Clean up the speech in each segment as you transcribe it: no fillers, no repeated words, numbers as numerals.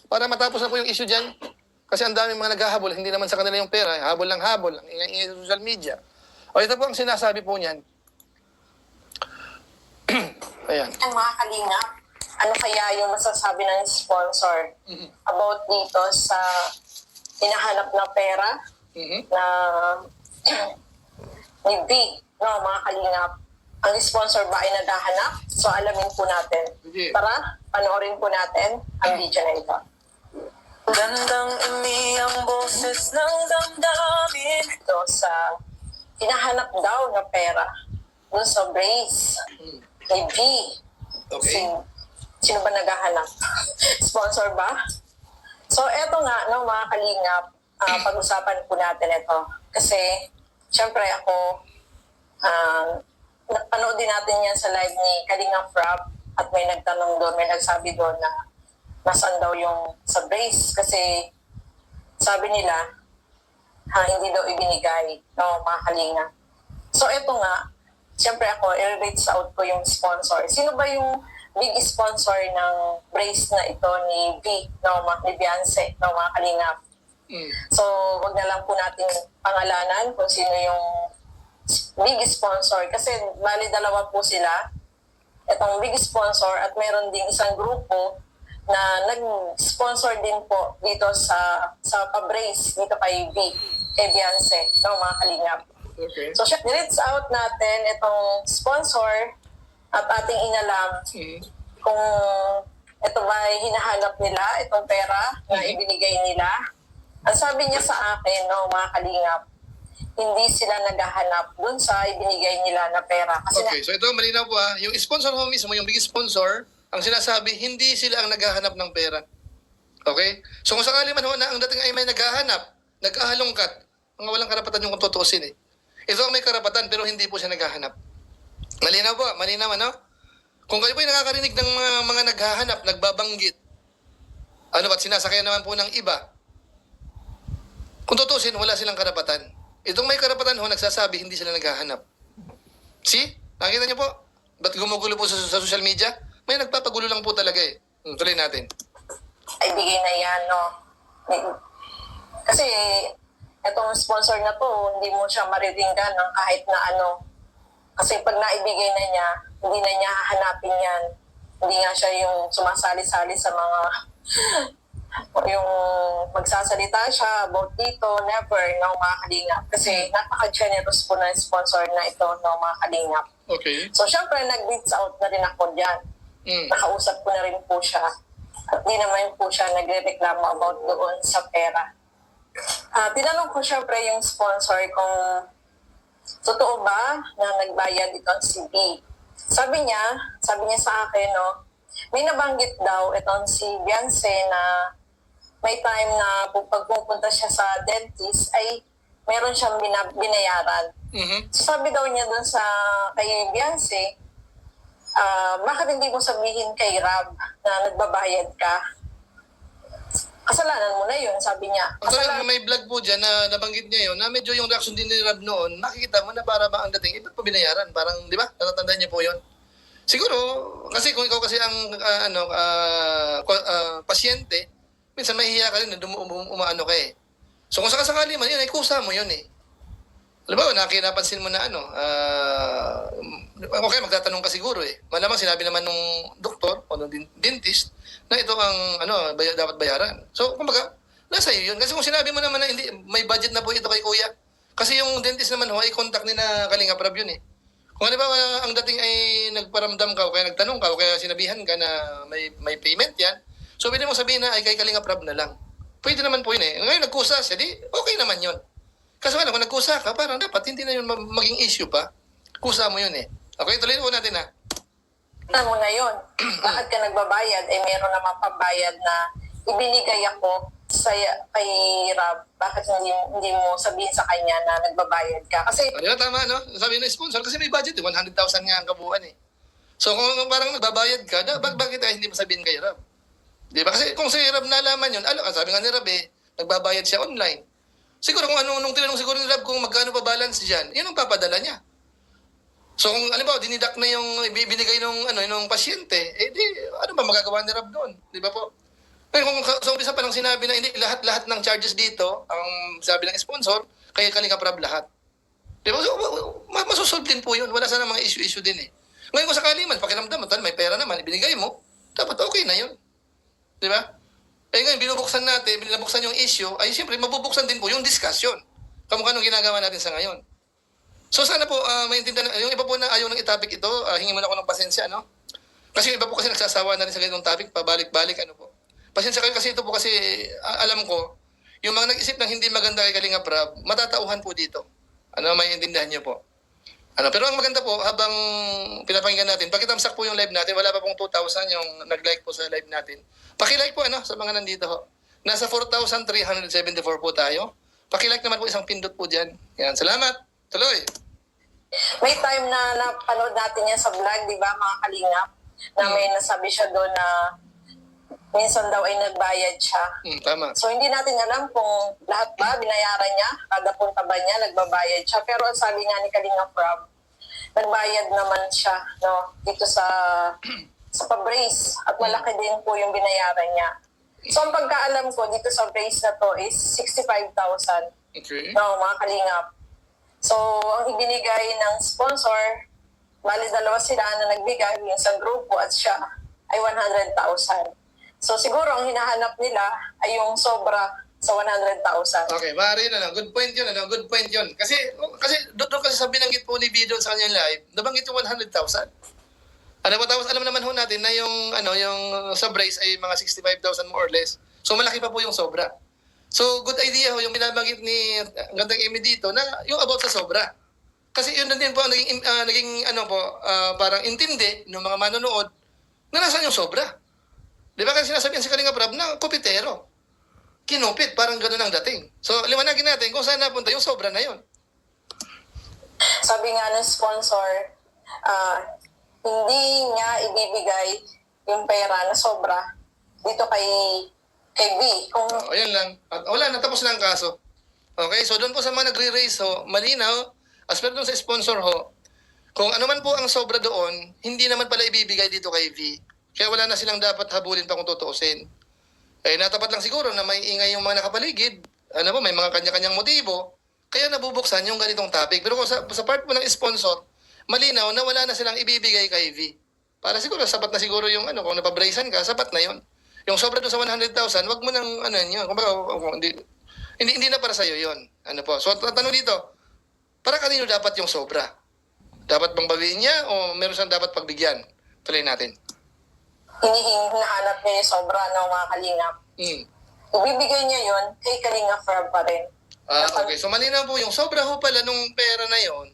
Para matapos na po yung issue dyan. Kasi ang daming mga naghahabol, hindi naman sa kanila yung pera. Habol lang habol, ang ingay-ingay sa social media. O ito po ang sinasabi po niyan. Ayan. Ang mga kalingap, ano kaya yung masasabi ng sponsor about dito sa hinahanap na pera na ni V, no, mga kalingap. Ang sponsor ba ay naghahanap? So alamin po natin. Sige. Tara, panoorin po natin ang video na ito. Gandang ang boses ng damdamin. Ito sa hinahanap daw na pera dun sa Brace ni V. Okay. Sino ba naghahanap? Sponsor ba? So, eto nga, no, mga kalingap, pag-usapan po natin ito. Kasi, syempre ako, napanood din natin yan sa live ni Kalingap Rob at may nagtanong doon, may nagsabi doon na nasaan daw yung sa Brace. Kasi, sabi nila, hindi daw ibinigay, no, mga kalingap. So, eto nga, syempre ako, i-reach out ko yung sponsor. Sino ba yung big sponsor ng Brace na ito ni V, no, ni Beyonce, no, mga kalingap. So, wag na lang po natin pangalanan kung sino yung big sponsor. Kasi, bali dalawa po sila. Itong big sponsor at meron ding isang grupo na nag-sponsor din po dito sa pa-Brace, dito kay V, kay Beyonce, no, mga kalingap. Okay. So, i-reach out natin itong sponsor at ating inalam kung ito ba ay hinahanap nila, itong pera na ibinigay nila. Ang sabi niya sa akin, no, mga kalingap, hindi sila naghahanap dun sa ibinigay nila na pera. Kasi Okay, so ito malinaw po ha. Yung sponsor ho mismo, yung big sponsor, ang sinasabi, hindi sila ang naghahanap ng pera. Okay? So kung sakali man ho na ang dating ay may naghahanap, naghahalongkat, mga walang karapatan yung kung tutuusin eh. Ito ang may karapatan pero hindi po siya naghahanap. Malinaw po, malinaw ano? Kung kayo po ay nakakarinig ng mga naghahanap, nagbabanggit, ano ba't sinasakyan naman po ng iba? Kung tutusin, wala silang karapatan. Itong may karapatan ho, nagsasabi, hindi sila naghahanap. See? Nakita niyo po? Ba't gumugulo po sa social media? May nagpapagulo lang po talaga eh. Tuloy natin. ay bigay na yan, no? Kasi itong sponsor na to, hindi mo siya mariringgan ng kahit na ano. Kasi pag naibigay na niya, hindi na niya hahanapin yan. Hindi nga siya yung sumasali-sali sa mga yung magsasalita siya about dito, never, no, mga kalingap. Kasi napaka-generous po ng sponsor na ito, no, mga kalingap. Okay. So, syempre, nag-reach out na rin ako dyan. Nakausap ko na rin po siya. At di naman po siya nagre-reklamo about doon sa pera. Tinanong ko syempre yung sponsor kung totoo ba na nagbayad itong si B. Sabi niya sa akin, no, may nabanggit daw itong si Beyonce na may time na pag pupunta siya sa dentist ay meron siyang binayaran. So sabi daw niya dun sa kay Beyonce, bakit hindi mo sabihin kay Rob na nagbabayad ka? Kasalanan mo na yun, sabi niya. Actually, may vlog po dyan na nabanggit niya yun, na medyo yung reaction din ni Rob noon, makikita mo na para ba ang dating, iba't pa binayaran? Parang, di ba? Natatandaan niyo po yun. Siguro, kasi kung ikaw kasi ang pasyente, minsan mahihiya ka rin na umaano ka eh. So kung sakasakali man, yun ay kusa mo yun eh. Alam ba, nakinapansin mo na okay, magtatanong ka siguro eh. Malamang sinabi naman nung doktor o nung dentist na ito ang dapat bayaran. So, kumbaga, nasa iyo yun. Kasi kung sinabi mo naman na hindi, may budget na po ito kay kuya. Kasi yung dentist naman ho, ay contact ni na Kalingap Rob yun eh. Kung ano ba, ang dating ay nagparamdam ka o kaya nagtanong ka o kaya sinabihan ka na may payment yan, so pwede mo sabihin na ay kay Kalingap Rob na lang. Pwede naman po yun eh. Ngayon nagkusa siya, di okay naman yun. Kasi kung nagkusa ka, parang dapat hindi na yun maging issue pa. Kusa mo yun eh. Okay, tuloy po natin ha. Alam mo na yun, bakit ka nagbabayad? Eh, meron naman pambayad na ibinigay ako kay Rob. Bakit hindi mo sabihin sa kanya na nagbabayad ka? Kasi, Tama, no? Sabi ng sponsor, kasi may budget, 100,000 nga ang kabuuan eh. So kung parang nagbabayad ka, bakit hindi mo sabihin kay Rob? Di ba? Kasi kung si Rob nalaman yun, sabi nga ni Rob eh, nagbabayad siya online. Siguro kung nung tinanong siguro ni Rob kung magkano pa balance dyan, yun ang papadala niya. So kung dinidak na yung binigay nung pasyente, eh di, ano ba magagawa ni Rob doon? Di ba po? Kaya kung sa umpisa pa lang sinabi na hindi, lahat ng charges dito, ang sabi ng sponsor, kaya Kalinga Prab lahat. Di ba? So, masusolve din po yun. Wala sana mga issue-issue din eh. Ngayon kung sakali man, pakiramdam mo, may pera naman, ibinigay mo, dapat okay na yun. Di ba? Eh ngayon, binubuksan natin, binabuksan yung issue, ay siyempre, mabubuksan din po yung discussion. Kamukha nung ginagawa natin sa ngayon. So sana po, maintindihan, yung iba po na ayaw ng itapik ito, hingi mo na ako ng pasensya, no? Kasi yung iba po kasi nagsasawa na rin sa ganitong topic, pabalik-balik, ano po. Pasensya kayo kasi ito po kasi alam ko, yung mga nag-isip ng hindi maganda kay Kalinga Prab, matatauhan po dito. Ano, may intindihan niyo po. Ano, pero ang maganda po, habang pinapakinggan natin, pakitamsak po yung live natin, wala pa pong 2,000 yung nag-like po sa live natin. Pakilike po ano, sa mga nandito ho. Nasa 4,374 po tayo. Pakilike naman po isang pindot po dyan. Yan, salamat. Tuloy. May time na napanood natin yan sa vlog, di ba, mga kalingap? Na may nasabi siya doon na minsan daw ay nagbayad siya. Tama. So, hindi natin alam kung lahat ba binayaran niya, kada punta ba niya, nagbabayad siya. Pero ang sabi nga ni Kalinga Prab, nagbayad naman siya, no, dito sa pa-brace. At malaki din po yung binayaran niya. So, ang pagkaalam ko dito sa brace na to is 65,000. Okay. No, mga kalingap. So, ang ibinigay ng sponsor, bali dalawa sila na nagbigay, yung sa grupo at siya, ay 100,000. So, siguro ang hinahanap nila ay yung sobra sa 100,000. Okay, maaari na lang. Good point yun, ano? Good point yun. Kasi doon kasi sa binanggit po ni Bidon sa kanyang live, nabanggit yung 100,000. Ano po, tapos alam naman ho natin na yung, yung sa brace ay mga 65,000 more or less. So, malaki pa po yung sobra. So, good idea ho, yung binabanggit ni Gandang Amy dito na yung about sa sobra. Kasi yun na din po ang naging parang intindi ng mga manonood na nasaan yung sobra. Di ba kasi sinasabihan si Kalinga Prab na kupitero. Kinupit, parang gano'n ang dating. So, liwanagin natin kung saan napunta yung sobra na yun. Sabi nga ng sponsor, hindi niya ibibigay yung pera na sobra dito kay B. Kung Ayun lang. At wala, natapos na ang kaso. Okay, so doon po sa mga nagre-raise ho, malinaw, as per doon sa sponsor ho, kung ano man po ang sobra doon, hindi naman pala ibibigay dito kay V. Kaya wala na silang dapat habulin pa kung tutuusin. Eh, natapat lang siguro na may ingay yung mga nakapaligid. Ano po, may mga kanya-kanyang motibo. Kaya nabubuksan yung ganitong topic. Pero kung sa part po ng sponsor, malinaw na wala na silang ibibigay kay V. Para siguro, sapat na siguro yung kung napabraisan ka, sapat na yon. Yung sobra doon sa 100,000, wag mo nang yun. Kung hindi na para sa'yo yun. Ano po. So, tanong dito, para kanino dapat yung sobra? Dapat bang bawiin niya o meron siyang dapat pagbigyan? Tuloy natin. hinahanap niya yung sobra ng mga kalingap, ibibigay niya yun kay Kalinga Prab pa rin. Okay. So, malinaw po yung sobra ho pala nung pera na yon.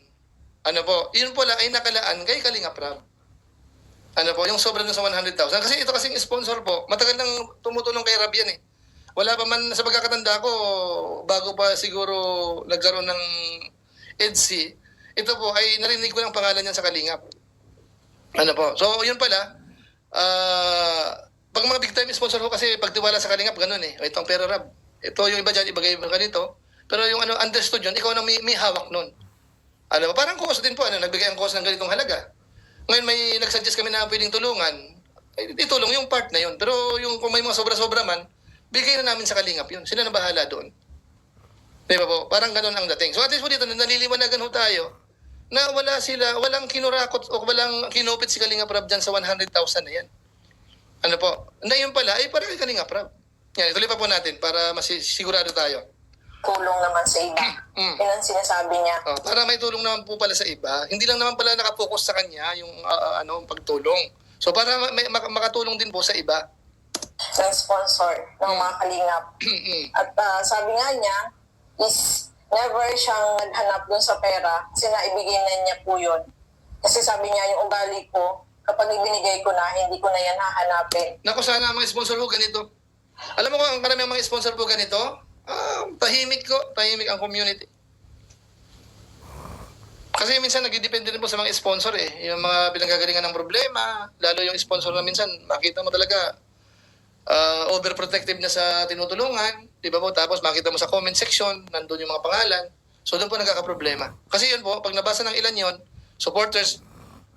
Ano po, yun pala ay nakalaan kay Kalinga Prab. Ano po, yung sobra dun sa 100,000. Kasi ito kasing sponsor po, matagal nang tumutulong kay Rab yan eh. Wala pa man, sa pagkakatanda ko, bago pa siguro nagkaroon ng EDC, ito po ay narinig ko ng pangalan niyan sa Kalingap. Ano po, so yun pala, pag mga big time sponsor ko kasi pagtiwala sa Kalingap, ganun eh. O, itong pera Rab, ito yung iba dyan, ibagay mo ganito. Pero yung understood yun, ikaw na may hawak nun. Ano ba, parang cost din po, nagbigay ang cost ng ganitong halaga. Ngayon may nagsuggest kami na pwedeng tulungan, itulong yung part na yun. Pero yung kung may mga sobra-sobra man, bigay na namin sa Kalingap yun. Sila na bahala doon. Di ba po? Parang ganun ang dating. So at least po dito, naliliwanagan ho tayo na walang kinurakot o walang kinupit si Kalingap Prab dyan sa 100,000 na yan. Ano po? Na yun pala, ay para kay Kalingap Prab. Yan, ituloy pa po natin para masisigurado tayo. Tulong naman sa iba. Yun ang sinasabi niya. Para may tulong naman po pala sa iba. Hindi lang naman pala nakapokus sa kanya yung pagtulong. So para makatulong din po sa iba. Ng sponsor ng mga kalingap. At sabi nga niya, is never siyang naghanap dun sa pera kasi naibigay na niya po yun. Kasi sabi niya, yung ugali ko, kapag ibinigay ko na, hindi ko na yan hahanapin. Naku, sana mga sponsor po ganito. Alam mo kung ang maraming mga sponsor po ganito, tahimik ang community. Kasi minsan nagdidepende din po sa mga sponsor eh. Yung mga pinanggagalingan ng problema, lalo yung sponsor na minsan, makita mo talaga overprotective na sa tinutulungan, di ba po? Tapos makita mo sa comment section, nandun yung mga pangalan. So doon po nagkakaproblema. Kasi yun po, pag nabasa ng ilan yon, supporters,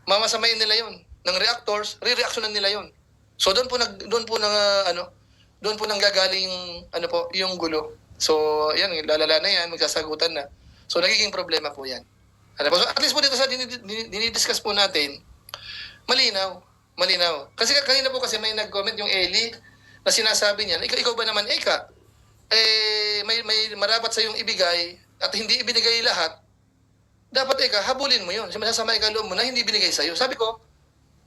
mamasamayin nila yon. Ng reactors, re-reactionan nila yon. So doon po doon po nanggagaling ano po, yung gulo. So, yan, lalala na yan, magsasagutan na. So, nagiging problema po yan. Ano po? So, at least po dito sa dinidiscuss po natin, malinaw. Malinaw. Kasi kanina po kasi may nag-comment yung Ellie na sinasabi niya, ikaw ba naman, Eka, may marapat sa yung ibigay at hindi ibinigay lahat, dapat habulin mo yun. Masasama loob mo na hindi binigay sa'yo. Sabi ko,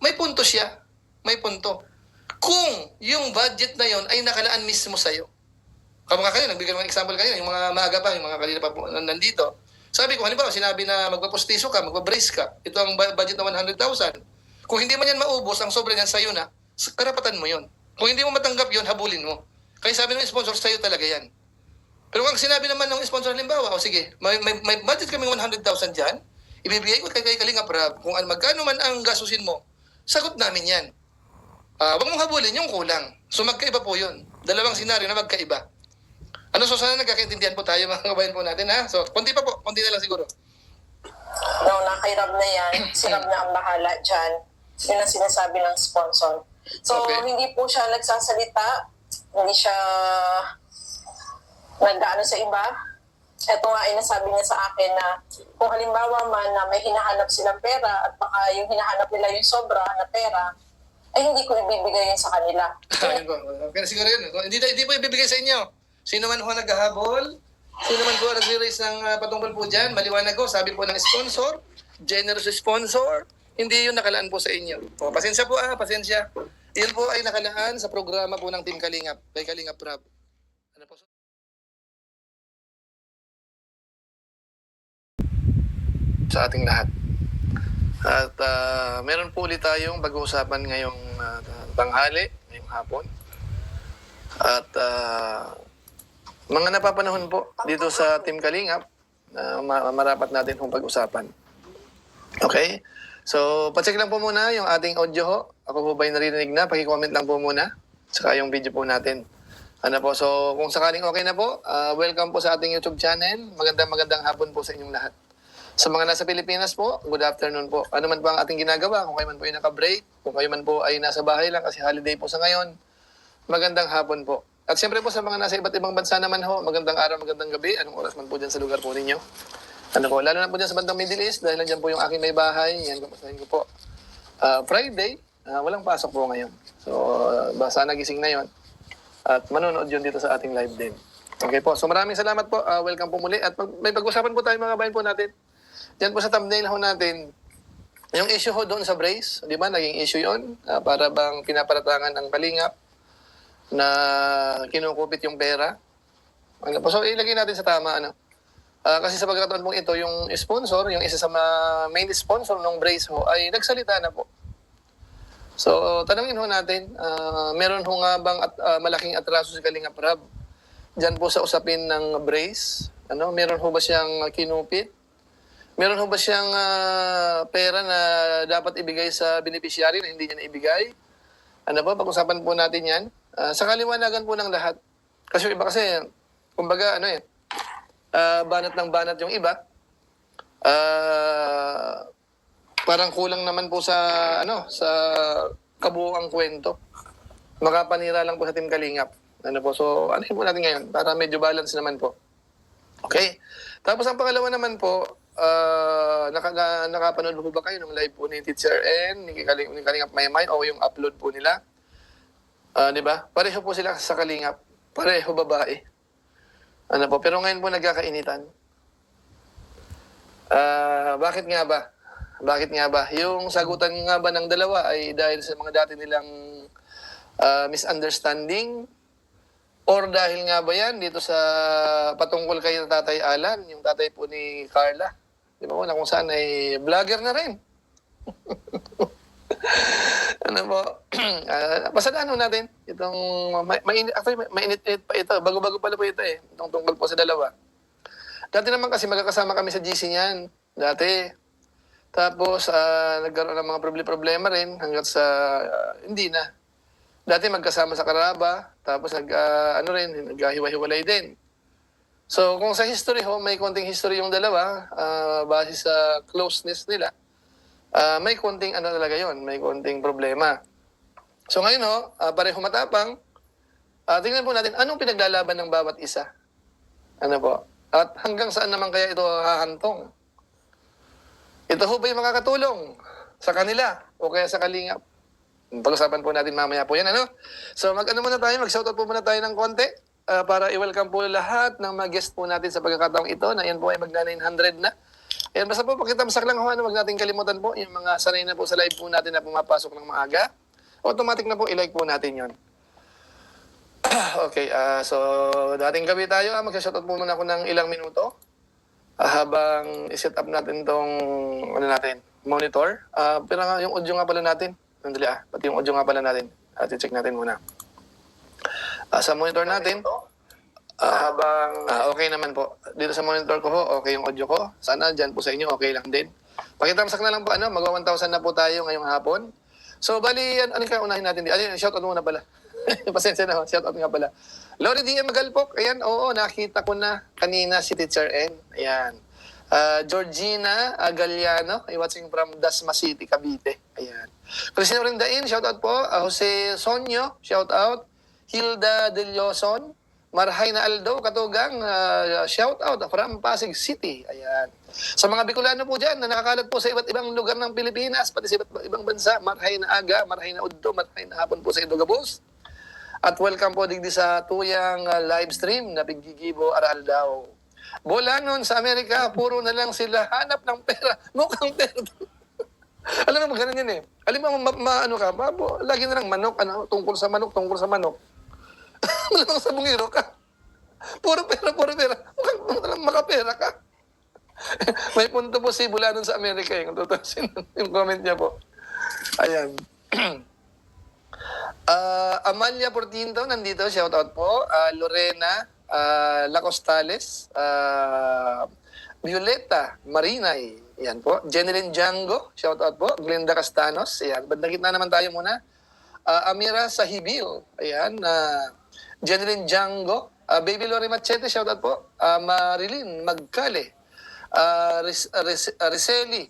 may punto siya. May punto. Kung yung budget na yon ay nakalaan mismo sa'yo. Kamukha kayo, nagbigay ng example kayo, yung mga maaga pa, yung mga kanina pa po nandito. Sabi ko, halimbawa, sinabi na magpapustiso ka, magpabrace ka, ito ang budget na 100,000. Kung hindi man yan maubos, ang sobra niyan sa'yo na, karapatan mo yon. Kung hindi mo matanggap yon, habulin mo. Kaya sabi ng sponsor, sa'yo talaga yan. Pero kung sinabi naman ng sponsor, halimbawa, sige, may budget kaming 100,000 dyan, ibibigay ko kay Kalinga Prab, kung magkano man ang gastusin mo, sagot namin yan. Huwag mong habulin yung kulang. So magkaiba po yun. Dalawang senaryo na magkaiba. Ano, so sana nagkakaintindihan po tayo mga kabayan po natin, ha? So, konti pa po, konti na lang siguro. No, kay Rob na yan, si Rob na ang bahala dyan. Yun ang sinasabi ng sponsor. So, Okay. hindi po siya nagsasalita, hindi siya nag-ano sa iba. Ito nga ay nasabi niya sa akin na kung halimbawa man na may hinahanap silang pera at baka yung hinahanap nila yung sobra na pera, ay hindi ko ibibigay yun sa kanila. Ayun po. Okay na siguro yun. Hindi po ibibigay sa inyo. Sino man po naghahabol, sino man po nag-raise ng patungkol po dyan, maliwanag ko, sabi po ng sponsor, generous sponsor, hindi yun nakalaan po sa inyo. O, pasensya po pasensya. Yun po ay nakalaan sa programa po ng Team Kalingap, kay Kalingap Prab. Ano po? Sa ating lahat. At meron po ulit tayong pag-uusapan ngayong tanghali, ngayong hapon. At mga napapanahon po dito sa Team Kalingap na marapat natin kung pag-usapan. Okay? So, pacheck lang po muna yung ating audio ho. Ako po ba'y narinig na? Paki-comment lang po muna. Saka yung video po natin. Ano po? So, kung sakaling okay na po, welcome po sa ating YouTube channel. Magandang hapon po sa inyong lahat. Sa mga nasa Pilipinas po, good afternoon po. Ano man po ang ating ginagawa, kung kayo man po ay naka-break, kung kayo man po ay nasa bahay lang kasi holiday po sa ngayon, magandang hapon po. At siyempre po sa mga nasa iba't ibang bansa naman ho, magandang araw, magandang gabi, anong oras man po dyan sa lugar po ninyo. Ano po, lalo na po dyan sa bandang Middle East, dahil nandiyan po yung aking may bahay, yan, kamustahin ko po. Friday, walang pasok po ngayon. So, basta nagising na yon at manonood yun dito sa ating live din. Okay po, so maraming salamat po, welcome po muli, at may pag-usapan po tayo mga bayan po natin. Diyan po sa thumbnail ho natin, yung issue ho doon sa brace, di ba, naging issue yon para bang pinaparatangan ng Kalingap na kinukupit yung pera. Ano po, so ilagay natin sa tama, ano. Kasi sa pagkakataon pong ito, yung sponsor, yung isa sa main sponsor ng brace ho, ay nagsalita na po. So, tanungin ho natin, meron ho nga bang malaking atraso si Kalingap Prab diyan po sa usapin ng brace? Ano, meron ho ba siyang kinupit? Meron ho ba siyang pera na dapat ibigay sa beneficiary na hindi niya naibigay? Ano po, pag-usapan po natin yan. Sa kaliwanagan po ng lahat. Kasi yung iba kasi, kumbaga, banat ng banat yung iba. Parang kulang naman po sa kabuuang kwento. Makapanira lang po sa Team Kalingap. Ano po, so ano po natin ngayon para medyo balance naman po. Okay? Tapos ang pangalawa naman po, nakapanood po ba kayo ng live po ni Teacher N, ni Kalingap Maymay, o yung upload po nila? Di ba? Pareho po sila sa Kalingap. Pareho babae. Ano po? Pero ngayon po nagkakainitan. Bakit nga ba? Bakit nga ba? Yung sagutan nga ba ng dalawa ay dahil sa mga dati nilang misunderstanding? Or dahil nga ba yan dito sa patungkol kay Tatay Alan, yung tatay po ni Carla? Di ba po, na kung saan ay vlogger na rin. Ano po? Pasadaan natin itong, mainit-init pa ito. Bago-bago pala po ito eh. Itong tungkol po sa dalawa. Dati naman kasi magkakasama kami sa GC niyan. Dati. Tapos, nagkaroon ng mga problema rin hanggat sa hindi na. Dati magkasama sa Caraba, tapos naghiwa-hiwalay din. So, kung sa history ho, may konting history yung dalawa, base sa closeness nila, may konting talaga yon, may konting problema. So ngayon ho, pareho matapang, Tingnan po natin, anong pinaglalaban ng bawat isa? Ano po? At hanggang saan naman kaya ito hahantong? Ito ho ba yung makakatulong sa kanila o kaya sa kalingap? Pag-usapan po natin mamaya po yan, ano? So mag-ano muna tayo, mag-shoutout po muna tayo ng konti para i-welcome po lahat ng mga guest po natin sa pagkakataong ito na yan po ay magna-900 na. Ayan, basta po pakitamsak lang ho, ano, wag natin kalimutan po yung mga sanay na po sa live po natin na pumapasok ng maaga. Automatic na po, i-like po natin yon. Okay, so dating gabi tayo, mag-shoutout po muna ako ng ilang minuto habang i-set up natin tong ano natin, monitor. Pero nga yung audio nga pala natin, nandali pati yung audio nga pala natin. I-check natin muna. Sa monitor natin, okay naman po. Dito sa monitor ko ho, okay yung audio ko. Sana dyan po sa inyo, okay lang din. Pakitamsak na lang po, ano, mag 1,000 na po tayo ngayong hapon. So, bali, ano ka unahin natin? Shoutout muna pala. Pasensya na ho, shoutout nga pala. Lori D. Magalpok, ayan, oo, nakita ko na kanina si Teacher N. Ayan. Georgina Galiano, watching from Dasma City, Cavite. Ayan. Cristina Rindain, shoutout po. Jose Sonyo, shoutout. Hilda De Leoson, Marhay na Aldo, Katugang, shoutout from Pasig City. Ayan. Sa mga Bicolano po dyan na nakakalat po sa iba't ibang lugar ng Pilipinas, pati sa iba't ibang bansa, marhay na aga, marhay na udto, marhay na hapon po sa Idogabos. At welcome po digdi sa tuyang live stream na Piggigibo Aral daw. Bolanon sa Amerika, puro na lang sila hanap ng pera. Mukhang pera. Alam mo, ganun yan eh. Alam mo, ano ka, lagi na lang manok, ano, tungkol sa manok, tungkol sa manok. Malamang sa bungiro ka. Puro pera, puro pera. Mukhang makapera ka. May punto po si Bolanon sa Amerika eh, kung tutusin yung comment niya po. Ayan. Amalia Portinto, nandito, shoutout po. Lorena Lacostales, Violeta Marinay, yan po. Jeneline Django, shoutout po. Glenda Castanos, ayan. Bandang gitna naman tayo muna. Amira Sahibil, ayan. Jeneline Django, Baby Lori Machete, shoutout po. Marilyn Magkale, Riseli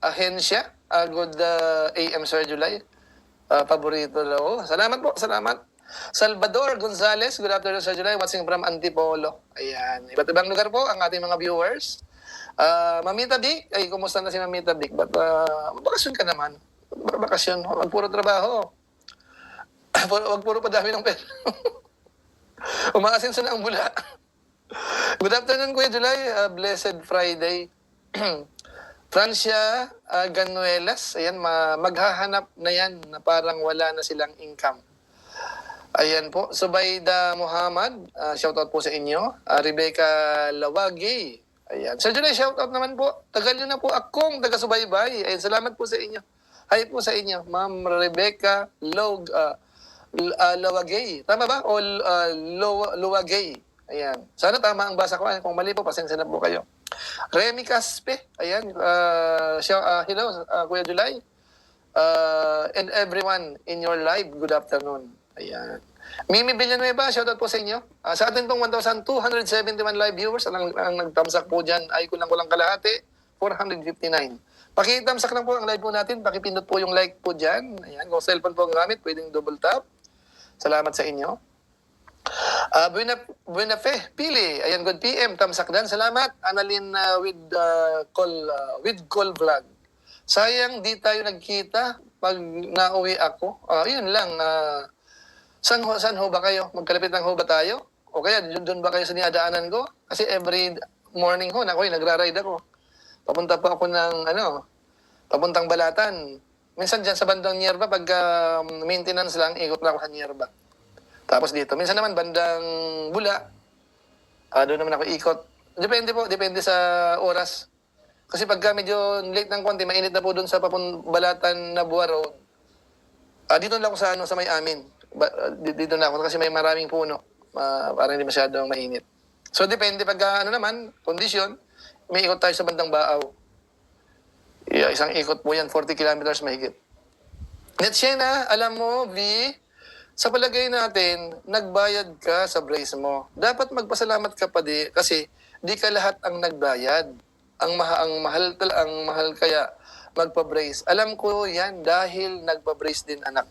Ahensya, good AM Sir July. Paborito daw. Salamat po, salamat. Salvador Gonzales, good afternoon Sir July, watching from Antipolo. Ayan, iba't ibang lugar po ang ating mga viewers. Mamita Vic, ay kumusta na si Mamita Vic? Bakasyon ka naman. Bakasyon, wag puro trabaho. Wag puro padami ng pera. Umaasinso na ang bula. Good afternoon Kuya July, blessed Friday. Francia Ganuelas, ayan, maghahanap na yan na parang wala na silang income. Ayan po, Subayda Muhammad, shoutout po sa inyo. Rebecca Lawagi, ayan. Sir July, shoutout naman po. Tagal nyo na po akong taga-subaybay. Ayan, salamat po sa inyo. Hi po sa inyo, Ma'am Rebecca Lawagi. Tama ba? O Lawagi. Ayan. Sana tama ang basa ko. Kung mali po, pasensya na po kayo. Remy Caspe, ayan, hello, Kuya July, and everyone in your live, good afternoon. Ayan. Mimi Villanueva, shoutout po sa inyo. Sa atin pong 1,271 live viewers, ang nagtamsak po dyan, ay kulang kalahati, 459. Pakitamsak lang po ang live po natin, pakipindot po yung like po dyan. Ayan, kung cellphone po ang gamit, pwedeng double tap. Salamat sa inyo. Buena Fe, Pili, ayan, good PM, tamsak dan, salamat. Annalyn with call vlog. Sayang di tayo nagkita pag nauwi ako. Yun lang, saan ho ba kayo? Magkalapit lang ho ba tayo? O kaya doon ba kayo sa niadaanan ko? Kasi every morning ho, nagra-ride ako. Papunta pa ako ng, papuntang Balatan. Minsan dyan sa bandang Nierba, pag maintenance lang, ikot lang ako sa Nierba. Tapos dito, minsan naman bandang Bula, doon naman ako ikot. Depende po, depende sa oras. Kasi pagka medyo late ng konti, mainit na po doon sa Balatan na Buwa Road. Dito lang ako sa may amin. Dito na ako kasi may maraming puno. Para hindi masyadong mainit. So depende pagka kondisyon, may ikot tayo sa bandang Baaw. Isang ikot po yan, 40 kilometers mahigit. Netshena, alam mo, V, sa palagay natin, nagbayad ka sa brace mo. Dapat magpasalamat ka pa kasi di ka lahat ang nagbayad. Ang mahal kaya magpa-brace. Alam ko yan dahil nagpa-brace din anak.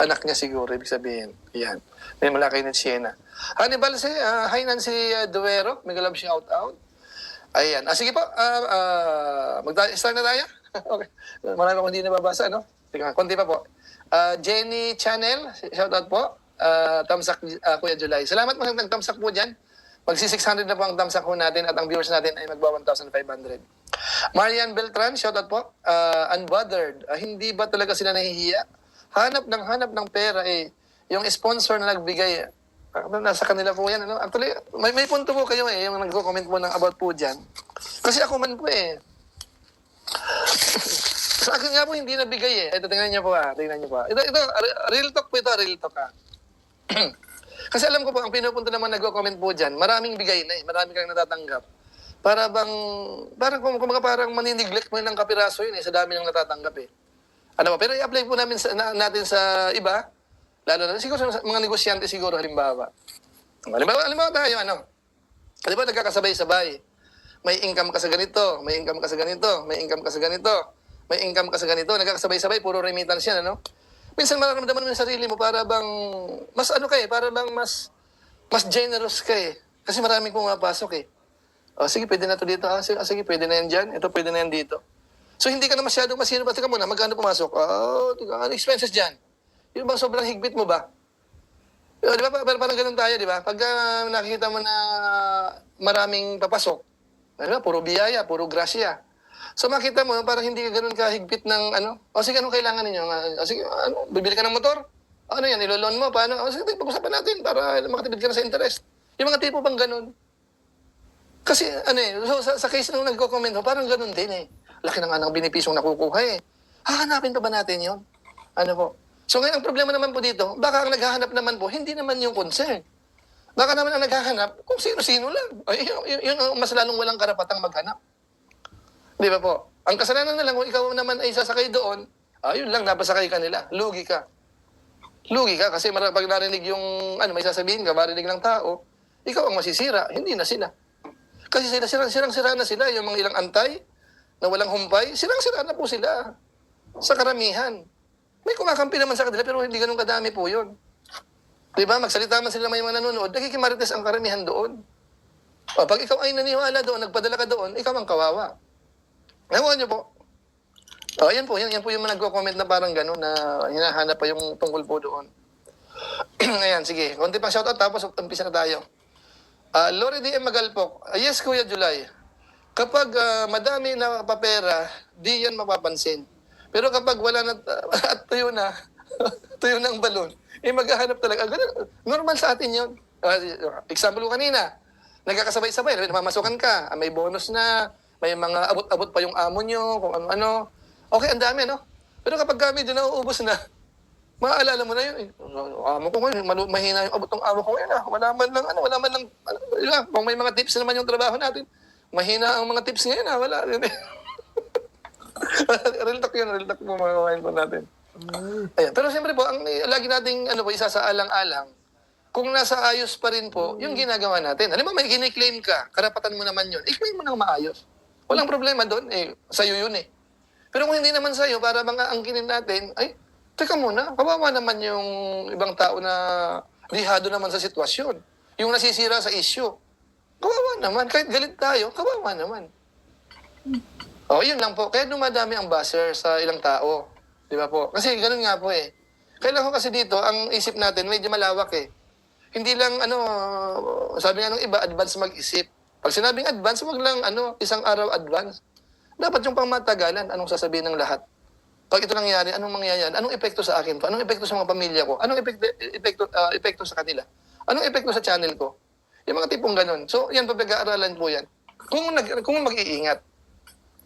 Anak niya siguro, ibig sabihin. Yan. May malaki na Siena. Hannibal, hi Nancy Duero. May galab shout out. Ayan. Sige po. Start na tayo? Okay. Marami akong hindi nababasa, no? Sige, konti pa po. Jenny Channel, shout out po. Tamsak, Kuya July. Salamat mo sa nagtamsak po dyan. Magsi-600 na po ang tamsak po natin at ang viewers natin ay magba 1,500. Marian Beltran, shout out po. Unbothered. Hindi ba talaga sila nahihiya? Hanap ng pera eh. Yung sponsor na nagbigay, nasa kanila po yan. Ano? Actually, may punto po kayo eh. Yung nagko-comment po ng about po dyan. Kasi ako man po eh. Sa akin nga po hindi nabigay eh. Ito, tingnan niyo po tingnan niyo po. Ito, real talk po ito, real talk Kasi alam ko po, ang pinupunto naman nagko-comment po dyan, maraming bigay na eh. Maraming kang natatanggap. Parang maniniglect mo ng kapiraso yun eh, sa dami ng natatanggap eh. Ano po, pero i-apply po natin sa iba, lalo na siguro sa mga negosyante siguro halimbawa. Halimbawa tayo, halimbawa nagkakasabay-sabay. May income ka sa ganito, may income ka sa ganito, may income ka sa ganito, may income ka sa ganito, nagkakasabay-sabay, puro remittance yan, Minsan mararamdaman mo yung sarili mo para bang, para bang mas generous ka eh. Kasi maraming pumapasok eh. O sige, pwede na to dito. Sige, pwede na yan dyan. Ito, pwede na yan dito. So hindi ka na masyadong masino. Teka muna, magkano pumasok? Ano expenses dyan? Yung bang sobrang higpit mo ba? Di ba? Parang ganun tayo, di ba? Pagka nakikita mo na maraming papasok, di ba? Puro biyaya, puro grasya. So makita mo, parang hindi ka ganun kahigpit ng sige, anong kailangan ninyo? Sige, bibili ka ng motor? Ano yan, ilolon mo? Paano? Sige, pag-usapan natin para makatipid ka na sa interest. Yung mga tipo bang ganun. Kasi, so, sa case nung nagko-comment, parang ganun din eh. Laki na nga ng binipisyong nakukuha eh. Hahanapin pa ba natin yon? So ngayon, ang problema naman po dito, baka ang naghahanap naman po, hindi naman yung concern. Baka naman ang naghahanap, kung sino-sino lang. Yun ang mas lalong walang karapatang maghanap. Di ba po? Ang kasalanan na lang, kung ikaw naman ay sasakay doon, yun lang, napasakay ka nila. Lugi ka. Lugi ka kasi pag narinig yung, may sasabihin ka, marinig ng tao, ikaw ang masisira, hindi na sila. Kasi sirang-sira na sila, yung mga ilang antay, na walang humpay, sirang-sira na po sila. Sa karamihan. May kumakampi naman sa kanila, pero hindi ganun kadami po yun. Di ba? Magsalita man sila may mga nanonood, nakikimarites ang karamihan doon. Pag ikaw ay naniwala doon, nagpadala ka doon, ikaw ang kawawa. Ewan niyo po. Yan po yung mga nagko-comment na parang gano'n na hinahanap pa yung tungkol po doon. Ayan, sige. Konti pang shoutout tapos umpisa na tayo. Lori D.M. Magalpok. Yes, Kuya July. Kapag madami na papera, di yan mapapansin. Pero kapag wala na at tuyo na ang balon, maghahanap talaga. Ganun, normal sa atin yun. Example ko kanina, nagkakasabay-sabay, namamasukan ka, may bonus na, may mga abot-abot pa yung amo nyo, kung ano-ano. Okay, ang dami, Pero kapag kami din nauubos na, maaalala mo na yun. Amo ko ngayon, mahina yung abot ng amo ko ngayon. Wala man lang, kung may mga tips naman yung trabaho natin, mahina ang mga tips ngayon, wala. Real talk mo mga kawain po natin. Ayan. Pero siyempre po, ang lagi nating isa sa alang-alang, kung nasa ayos pa rin po, yung ginagawa natin. Alam mo, may giniklaim ka, karapatan mo naman yun, i-claim mo nang maayos. Walang problema doon, sa'yo yun eh. Pero kung hindi naman sa'yo, para bang angkinin natin, teka muna, kawawa naman yung ibang tao na lihado naman sa sitwasyon. Yung nasisira sa issue. Kawawa naman, kahit galit tayo, kawawa naman. Yun lang po. Kaya dumadami ang buzzer sa ilang tao. Di ba po? Kasi ganun nga po eh. Kailangan ko kasi dito, ang isip natin medyo malawak eh. Hindi lang, sabi nga ng iba, advance mag-isip. Pag sinabing advance, wag lang, isang araw advance. Dapat yung pangmatagalan, anong sasabihin ng lahat. Pag ito nangyari, anong mangyayari? Anong epekto sa akin to? Anong epekto sa mga pamilya ko? Anong epekto sa kanila? Anong epekto sa channel ko? Yung mga tipong ganun. So, yan, pag-aaralan po yan. Kung mag-iingat.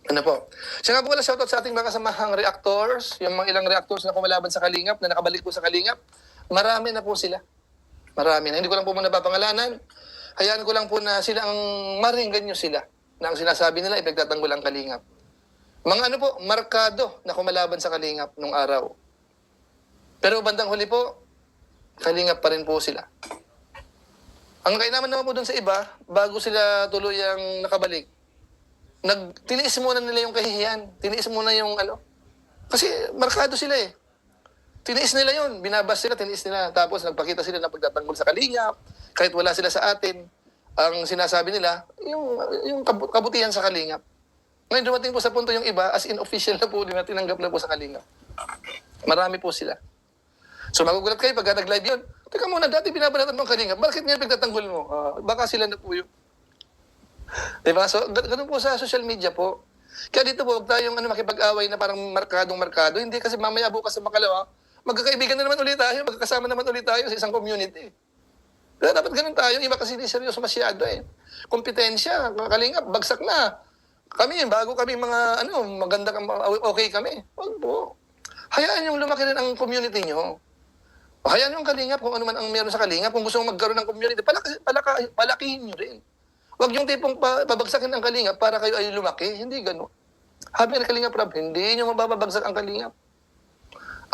Ano po? Siya nga po pala, shoutout sa ating mga kasamahang reactors, yung mga ilang reactors na kumalaban sa Kalingap, na nakabalik po sa Kalingap. Marami na po sila. Marami na. Hindi ko lang po muna papangalanan. Hayaan ko lang po na sila ang maringgan nyo sila. Na ang sinasabi nila, ipagtatanggol ang Kalingap. Mga markado na kumalaban sa Kalingap nung araw. Pero bandang huli po, Kalingap pa rin po sila. Ang kainaman naman po dun sa iba, bago sila tuluyang nakabalik, tiniis muna nila yung kahihiyan. Tiniis muna yung Kasi markado sila eh. Tiniis nila yun. Binabas sila, tiniis nila. Tapos nagpakita sila ng pagtatanggol sa Kalingap. Kahit wala sila sa atin, ang sinasabi nila, yung kabutihan sa Kalingap. Ngayon dumating po sa punto yung iba, as in official na po, tinanggap na po sa Kalingap. Marami po sila. So magugulat kayo pag nag-live yun. Teka muna, dati binabanatan mo ang Kalingap. Bakit ngayon pagtatanggol mo? Baka sila na po yun. Diba? So ganun po sa social media po. Kaya dito po, huwag tayong makipag-away na parang markadong-markado. Hindi kasi mamaya bukas sa makalawa, magkakaibigan na naman ulit tayo, magkakasama naman ulit tayo sa isang community. Kaya dapat ganun tayo. Iba kasi hindi seryoso masyado eh. Kompetensya, Kalingap, bagsak na. Kami, bago kami mga, maganda, okay kami. Huwag po. Hayaan yung lumaki rin ang community nyo. Hayaan yung Kalingap kung ano man ang meron sa Kalingap. Kung gusto mong magkaroon ng community, palakihin nyo rin. Huwag yung tipong pabagsakin ang Kalingap para kayo ay lumaki. Hindi gano'n. Habi ng Kalingap Rab, hindi nyo mababagsak ang Kalingap.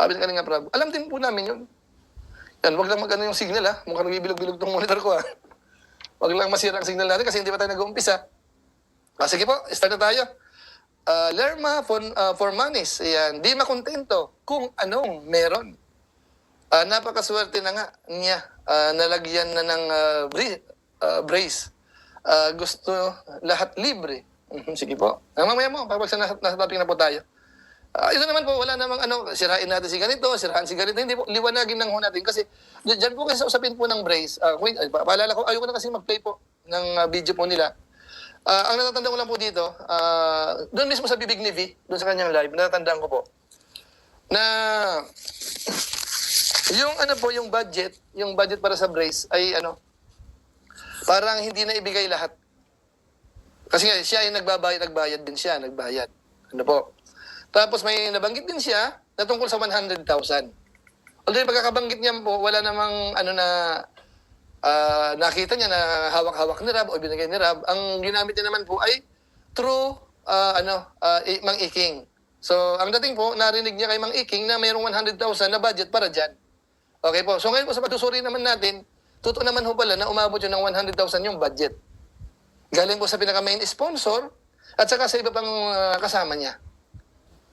Habi ng Kalingap Rab. Alam din po namin yun. Yan, huwag lang mag-ano yung signal ha. Mukhang nagbibilog-bilog tong monitor ko ha. Huwag lang masira ang signal natin kasi hindi pa tayo nag-uumpisa. Sige po, start na tayo. Lerma Formanis, ayan, di makontento kung anong meron. Napakaswerte na nga niya. Nalagyan na ng brace. Gusto lahat libre. Sige po. Mamaya mo, pag nasa topic na po tayo. Ito naman po, wala namang sirain natin si ganito, siraan si ganito. Hindi po, liwanagin lang ho natin. Kasi dyan po kasi sa usapin po ng brace. Paalala ko, ayoko na kasi mag-play po ng video po nila. Ang natatandaan ko lang po dito, doon mismo sa bibig ni V, doon sa kanyang live, natatandaan ko po, na yung budget para sa brace ay parang hindi na ibigay lahat. Kasi nga, siya ay nagbayad din siya, nagbayad. Tapos may nabanggit din siya na tungkol sa 100,000. Although yung pagkakabanggit niya po, wala namang nakita niya na hawak-hawak ni Rab o binigay ni Rab. Ang ginamit niya naman po ay through Mang Iking. So, ang dating po, narinig niya kay Mang Iking na mayroong 100,000 na budget para dyan. Okay po. So, ngayon po sa pagsusuri naman natin, totoo naman ho pala na umabot yun ng 100,000 yung budget. Galing po sa pinaka-main sponsor at saka sa iba pang kasama niya.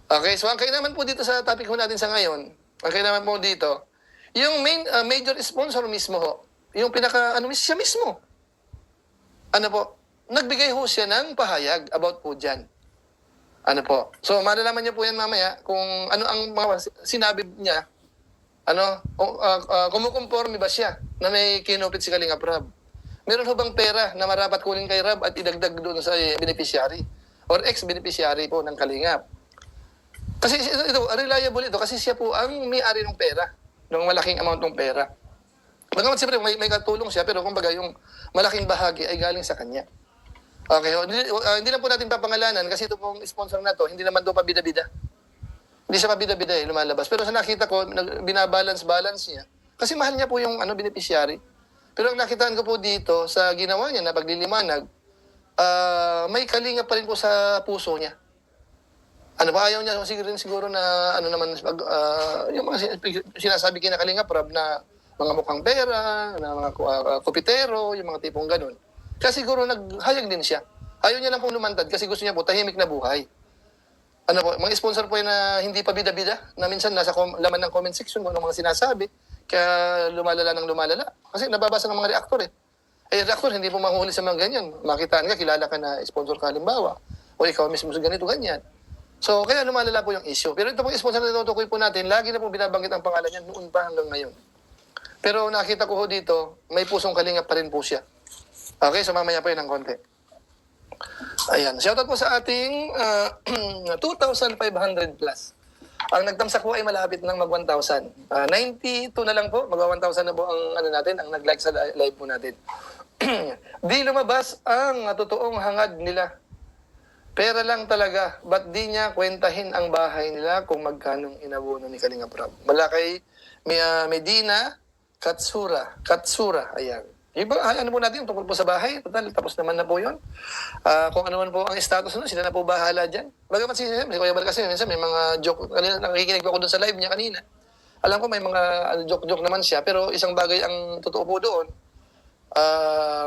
Okay, so ang naman po dito sa topic ho natin sa ngayon, ang naman po dito, yung major sponsor mismo ho, yung siya mismo. Nagbigay ho siya ng pahayag about po dyan. So malalaman niyo po yan mamaya kung ano ang mga sinabi niya, kumukonforme ba siya na may kinupit si Kalingap Rab. Meron ho bang pera na marapat kunin kay Rab at idagdag doon sa beneficiary or ex-beneficiary po ng Kalingap? Kasi ito, reliable ito kasi siya po ang may-ari ng pera, ng malaking amount ng pera. Bagamat siyempre may katulong siya, pero kumbaga yung malaking bahagi ay galing sa kanya. Okay, hindi lang po natin papangalanan kasi ito pong sponsor na to, hindi naman doon pabida-bida. Hindi siya pabida-bida lumalabas. Pero sa nakita ko, binabalance niya. Kasi mahal niya po yung beneficiary. Pero ang nakitaan ko po dito sa ginawa niya na paglilimanag, may kalinga pa rin po sa puso niya. Ayaw niya siguro na yung mga sinasabi kina Kalingap Rab na mga mukhang pera, na mga kopitero, yung mga tipong ganun. Kasi siguro naghayag din siya. Ayaw niya lang pong lumantad kasi gusto niya po tahimik na buhay. Mga sponsor po yun na hindi pa bida-bida, na minsan nasa laman ng comment section kung ano mga sinasabi, kaya lumalala. Kasi nababasa ng mga reactor eh. Reactor, hindi po mahuli sa mga ganyan. Makitaan ka, kilala ka na sponsor ka halimbawa. O ikaw mismo sa ganito, ganyan. So, kaya lumalala po yung issue. Pero ito pong sponsor na tinutukoy po natin, lagi na po binabanggit ang pangalan niya noon pa hanggang ngayon. Pero nakita ko dito, may pusong Kalingap pa rin po siya. Okay, so mamaya pa yun ng konti. Ayan, shoutout po sa ating 2,500 plus. Ang nagtamsak po ay malapit ng mag 1,000. 92 na lang po, mag 1,000 na po ang natin, ang nag-like sa live po natin. Di lumabas ang totoong hangad nila. Pera lang talaga, ba't di niya kwentahin ang bahay nila kung magkanong inabuno ni Kalingap Rab? Malakay Medina Katsura, ayan. Ano po natin, tungkol po sa bahay, total, tapos naman na po yun. Kung ano man po ang status nun, sila na po bahala dyan. Bagamat si Kuya Bal kasi, minsan may mga joke, kanina nakikinig po ako doon sa live niya kanina. Alam ko may mga joke naman siya, pero isang bagay ang totoo po doon,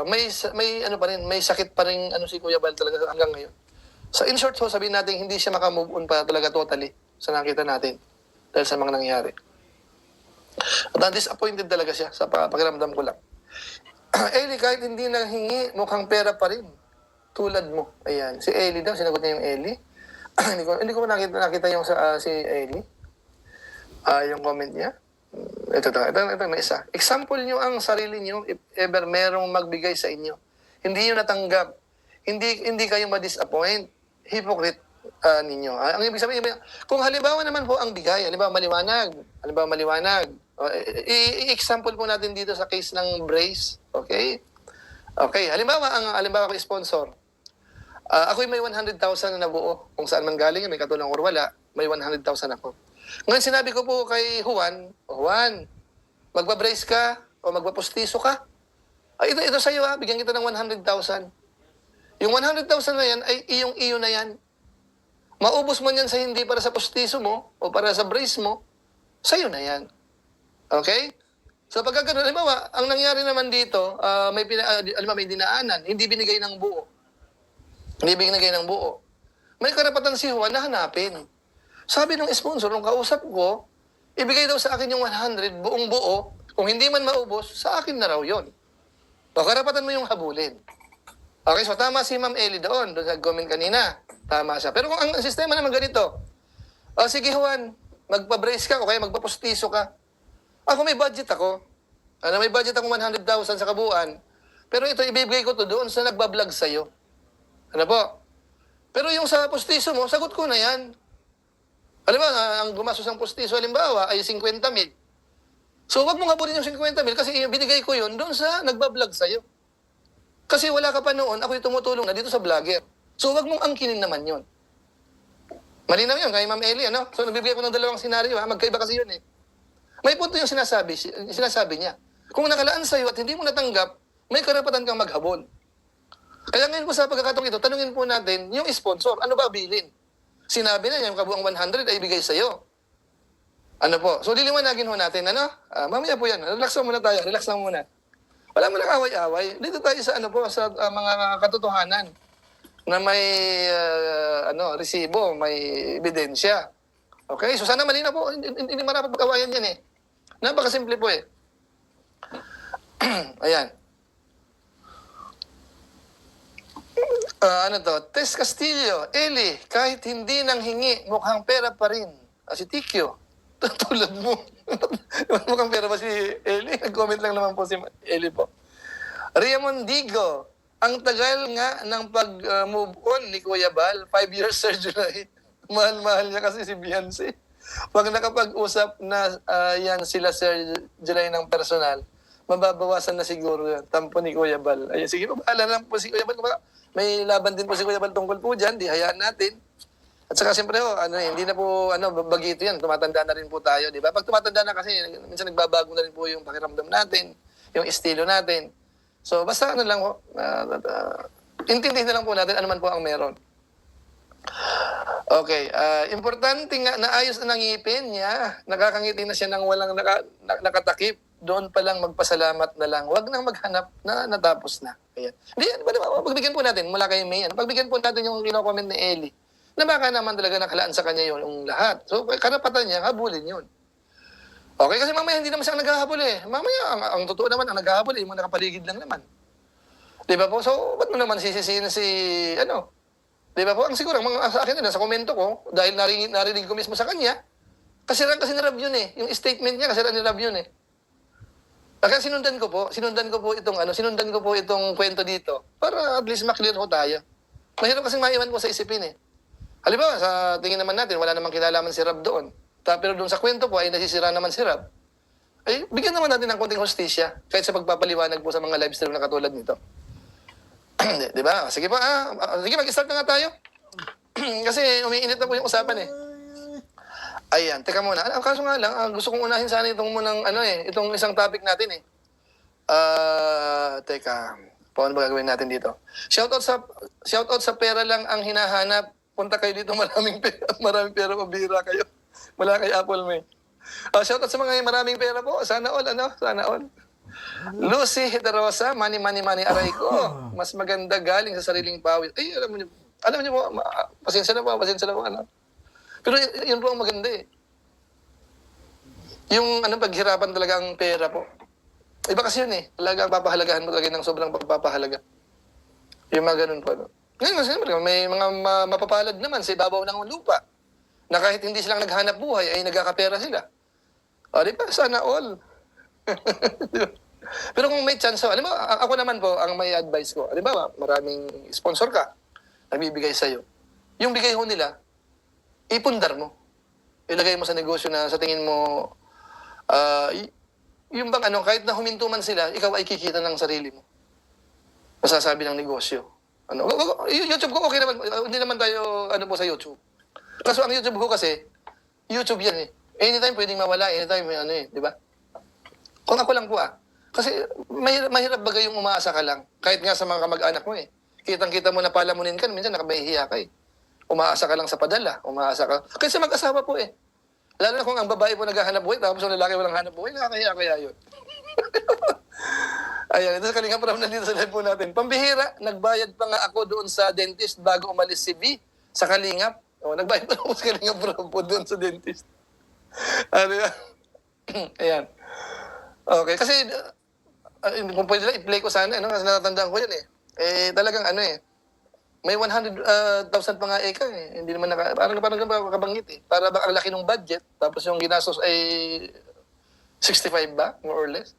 may sakit pa rin si Kuya Bal talaga hanggang ngayon. So in short, sabihin natin, hindi siya makamove on pa talaga totally sa nakita natin dahil sa mga nangyari. At disappointed talaga siya sa pakiramdam ko lang. Eli, kahit hindi nanghingi, mukhang pera pa rin. Tulad mo. Ayan. Si Eli daw, sinagot niya yung Eli. hindi ko nakita yung si Eli. Yung comment niya. Ito, may isa. Example nyo ang sarili nyo if ever merong magbigay sa inyo. Hindi nyo natanggap. Hindi kayo ma-disappoint. Hypocrite ninyo. Ang ibig sabihin, kung halimbawa naman po ang bigay, halimbawa maliwanag. I-example po natin dito sa case ng Brace. Okay? Okay. Halimbawa ko sponsor. Ako'y may 100,000 na nabuo. Kung saan man galing, may katulong or wala, may 100,000 ako. Ngayon sinabi ko po kay Juan, Juan, magbabrace ka o magbapostiso ka. Ito sa'yo bigyan kita ng 100,000. Yung 100,000 na yan ay iyong-iyo na yan. Maubos man yan sa hindi para sa postiso mo o para sa brace mo, sa'yo na yan. Okay? So pagkagano'n, halimbawa, ang nangyari naman dito, may dinaanan, hindi binigay ng buo. Hindi binigay ng buo. May karapatan si Juan na hanapin. Sabi ng sponsor, nung kausap ko, ibigay daw sa akin yung 100, buong buo. Kung hindi man maubos, sa akin na raw yun. O karapatan mo yung habulin. Okay, so tama si Ma'am Eli doon nag-comment kanina. Tama siya. Pero kung ang sistema naman ganito, sige Juan, magpa-brace ka o kaya magpapostiso ka. Ako may budget ako. May budget akong 100,000 sa kabuuan. Pero ito, ibibigay ko to doon sa nagbablog sa'yo. Ano po? Pero yung sa postiso mo, sagot ko na yan. Halimbawa, ang gumastos ng postiso, halimbawa, ay 50,000. So, wag mong habulin yung 50,000 kasi binigay ko yun doon sa nagbablog sa'yo. Kasi wala ka pa noon, ako'y tumutulong na dito sa vlogger. So, wag mong angkinin naman yun. Malinaw yun, kay Ma'am Eli, ano? So, nagbibigay ko ng dalawang senaryo, magkaiba kasi yun eh. May punto yung sinasabi niya. Kung nakalaan sa'yo at hindi mo natanggap, may karapatan kang maghabol. Kaya ngayon po sa pagkakataong ito, tanungin po natin, yung sponsor, ano ba bilin? Sinabi na yung kabuang 100 ay ibigay sa'yo. Ano po? So, liliwanagin ho natin, ano? Mamaya po yan. Relax lang muna tayo. Relax lang muna. Wala mo lang away-away. Dito tayo sa sa mga katotohanan na may resibo, may ebidensya. Okay? So sana malinaw po, hindi marapat pag-awayan yan eh. Napakasimple po eh. Ayan. Tess Castillo, Eli, kahit hindi nang hingi, mukhang pera pa rin. Si Tikyo, tulad mo. Mukhang pera pa si Eli. Nag-comment lang naman po si Eli po. Ria Mondigo, ang tagal nga ng pag-move on ni Kuya Bal, 5 years surgery. Mahal-mahal niya kasi si Beyonce. Pag nakapag-usap na yan sila Sir July ng personal, mababawasan na siguro yan. Tampo ni Kuya Bal. Ayun, sige po, bahala lang po si Kuya Bal. May laban din po si Kuya Bal tungkol po dyan, di hayaan natin. At saka siyempre hindi na po bagito yan. Tumatanda na rin po tayo, di ba? Pag tumatanda na kasi, minsan nagbabago na rin po yung pakiramdam natin, yung estilo natin. So, basta lang po, intindihin na lang po natin ano man po ang meron. Okay, importante nga, naayos na ng ngipin niya, nakakangiti na siya ng walang nakatakip, doon pa lang magpasalamat na lang. Huwag nang maghanap na natapos na. Ayan. Pagbigyan po natin, mula kay May, pagbigyan po natin yung kino-comment ni Eli, na baka naman talaga nakalaan sa kanya yung lahat. So, karapatan niya, habulin yun. Okay, kasi mamaya hindi naman siya naghahabol eh. Mamaya, ang totoo naman, ang naghahabol yung mga nakapaligid lang naman. Di ba po? So, ba't mo naman sisisihin si, di ba po? Ang siguro, sa akin na, sa komento ko, dahil narinig ko mismo sa kanya, kasiran kasi ni Rab yun eh. Yung statement niya, kasiran ni Rab yun eh. Kaya sinundan ko po itong kwento dito para at least maklear ho tayo. Mahirap kasing maiwan po sa isipin eh. Halimbawa, sa tingin naman natin, wala namang kilalaman si Rab doon. Pero doon sa kwento po ay nasisira naman si Rab. Ay, bigyan naman natin ng konting hostisya kahit sa pagpapaliwanag po sa mga live stream na katulad nito. Di ba? Sige pa, sige, mag-start na nga tayo. Kasi umiinit na po yung usapan eh. Ayan, teka muna. Kaso nga lang, gusto kong unahin sana itong itong isang topic natin eh. Teka, paano ba gagawin natin dito? Shoutout sa pera lang ang hinahanap. Punta kayo dito, maraming pera, mabira kayo. Wala kay Apple May. Shoutout sa mga maraming pera po. Sana all, Sana all. Lucy Hederosa, money, aray ko. Mas maganda galing sa sariling pawis. Ay, alam niyo po, pasensya na po, Pero yun po ang maganda eh. Yung paghirapan talaga ang pera po. Iba kasi yun eh. Talagang papahalagahan mo talaga ng sobrang pagpapahalaga. Yung mga ganun po. No? Ngayon, siyempre, may mga mapapalad naman sa ibabaw ng lupa na kahit hindi silang naghanap buhay, ay nagkakapera sila. O, di ba? Sana all. Pero kung may chance, alam mo, ako naman po, ang may advice ko, alam ba, maraming sponsor ka, nagbibigay sa'yo. Yung bigay ho nila, ipundar mo. Ilagay mo sa negosyo na sa tingin mo, yung bang kahit na huminto man sila, ikaw ay kikita ng sarili mo. Masasabi ng negosyo. YouTube ko, okay naman. Hindi naman tayo, po sa YouTube. Kaso ang YouTube ko kasi, YouTube yan eh. Anytime pwedeng mawala, anytime di ba? Kung ako lang po kasi mahirap bagay yung umaasa ka lang. Kahit nga sa mga kamag-anak mo eh. Kitang-kita mo na palamunin ka, minsan nakabahihiya ka eh. Umaasa ka lang sa padala, umaasa ka. Kasi mag-asawa po eh. Lalo na kung ang babae po naghahanap buhay, tapos ang lalaki walang hanap buhay, nakakahiya kaya yun. Ayan, ito sa Kalinga Prab na dito sa live po natin. Pambihira, nagbayad pa nga ako doon sa dentist bago umalis si B sa Kalingap. Nagbayad pa ako sa Kalinga Prab po doon sa dentist. Ayan. Okay, kasi kung pwede lang, i-play ko sana, kasi natatandaan ko yan eh. Talagang may 100,000 pa nga eka eh. Hindi naman parang kabanggit eh. Para ba ang laki ng budget, tapos yung ginastos ay 65 ba, more or less.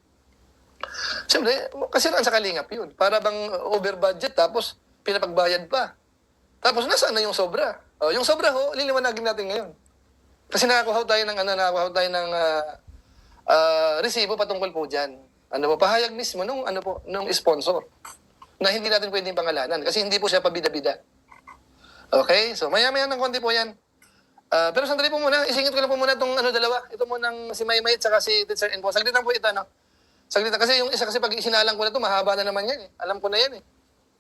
Siyempre, kasi lang sa Kalingap yun. Para bang over budget, tapos pinapagbayad pa. Tapos nasaan na yung sobra? Yung sobra ho, liliwanagin natin ngayon. Kasi nakakuha tayo ng resibo patungkol po dyan. Pahayag mismo nung sponsor na hindi natin pwedeng pangalanan kasi hindi po siya pabida-bida. Okay? So, maya-maya ng konti po yan. Pero sandali po muna, isingit ko lang po muna itong dalawa. Ito munang si Maymay at saka si Teacher N po. Saglitan po ito, Saglitan. Kasi yung isa kasi pag isinalang ko na ito, mahaba na naman yan eh. Alam ko na yan eh.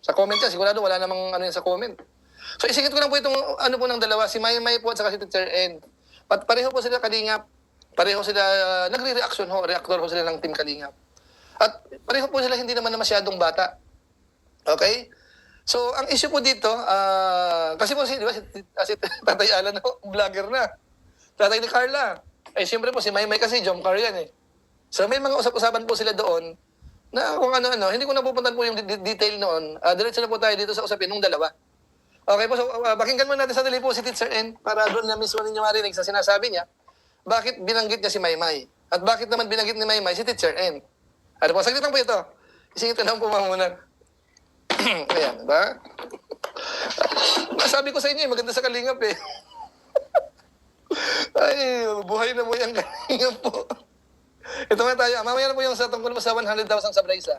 Sa comment yan, sigurado wala namang yan sa comment. So, isingit ko lang po itong po ng dalawa, si Maymay po at saka si Teacher N. Pareho po sila Kalingap. Pareho sila, nagre-reaction ho, reactor ho sila ng Team Kalingap. At pareho po sila hindi naman na masyadong bata. Okay? So, ang issue po dito, kasi po di ba, si Tatay Alan, vlogger na. Tatay ni Carla. Siyempre po, si Maymay kasi, Jomcar yan eh. So, may mga usap-usapan po sila doon na kung hindi ko napupuntan po yung detail noon. Diretso na po tayo dito sa usapin ng dalawa. Okay po, so pakinggan mo natin sa dali po si Teacher N para doon na mismo ninyo marinig sa sinasabi niya. Bakit binanggit niya si Maymay? At bakit naman binanggit ni Maymay si Teacher N? Saglit lang po ito. Isingit ko lang po muna. Ayan, diba? Sabi ko sa inyo, maganda sa Kalingap eh. Ay, buhay na mo yung Kalingap po. Ito nga tayo. Mamaya na po yung sa tungkol mo sa 100,000 sa Bryce.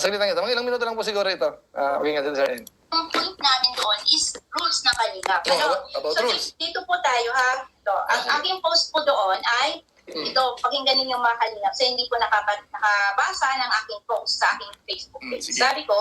Saglit lang ito. Mga ilang minuto lang po siguro ito. Okay nga, Teacher N. Ang point namin doon is rules na Kalingap. About So rules. dito po tayo ang aking post po doon ay ito, pakinggan ninyo mga Kalingap. So hindi po nakabasa ng aking post sa aking Facebook page. Sige. Sabi ko,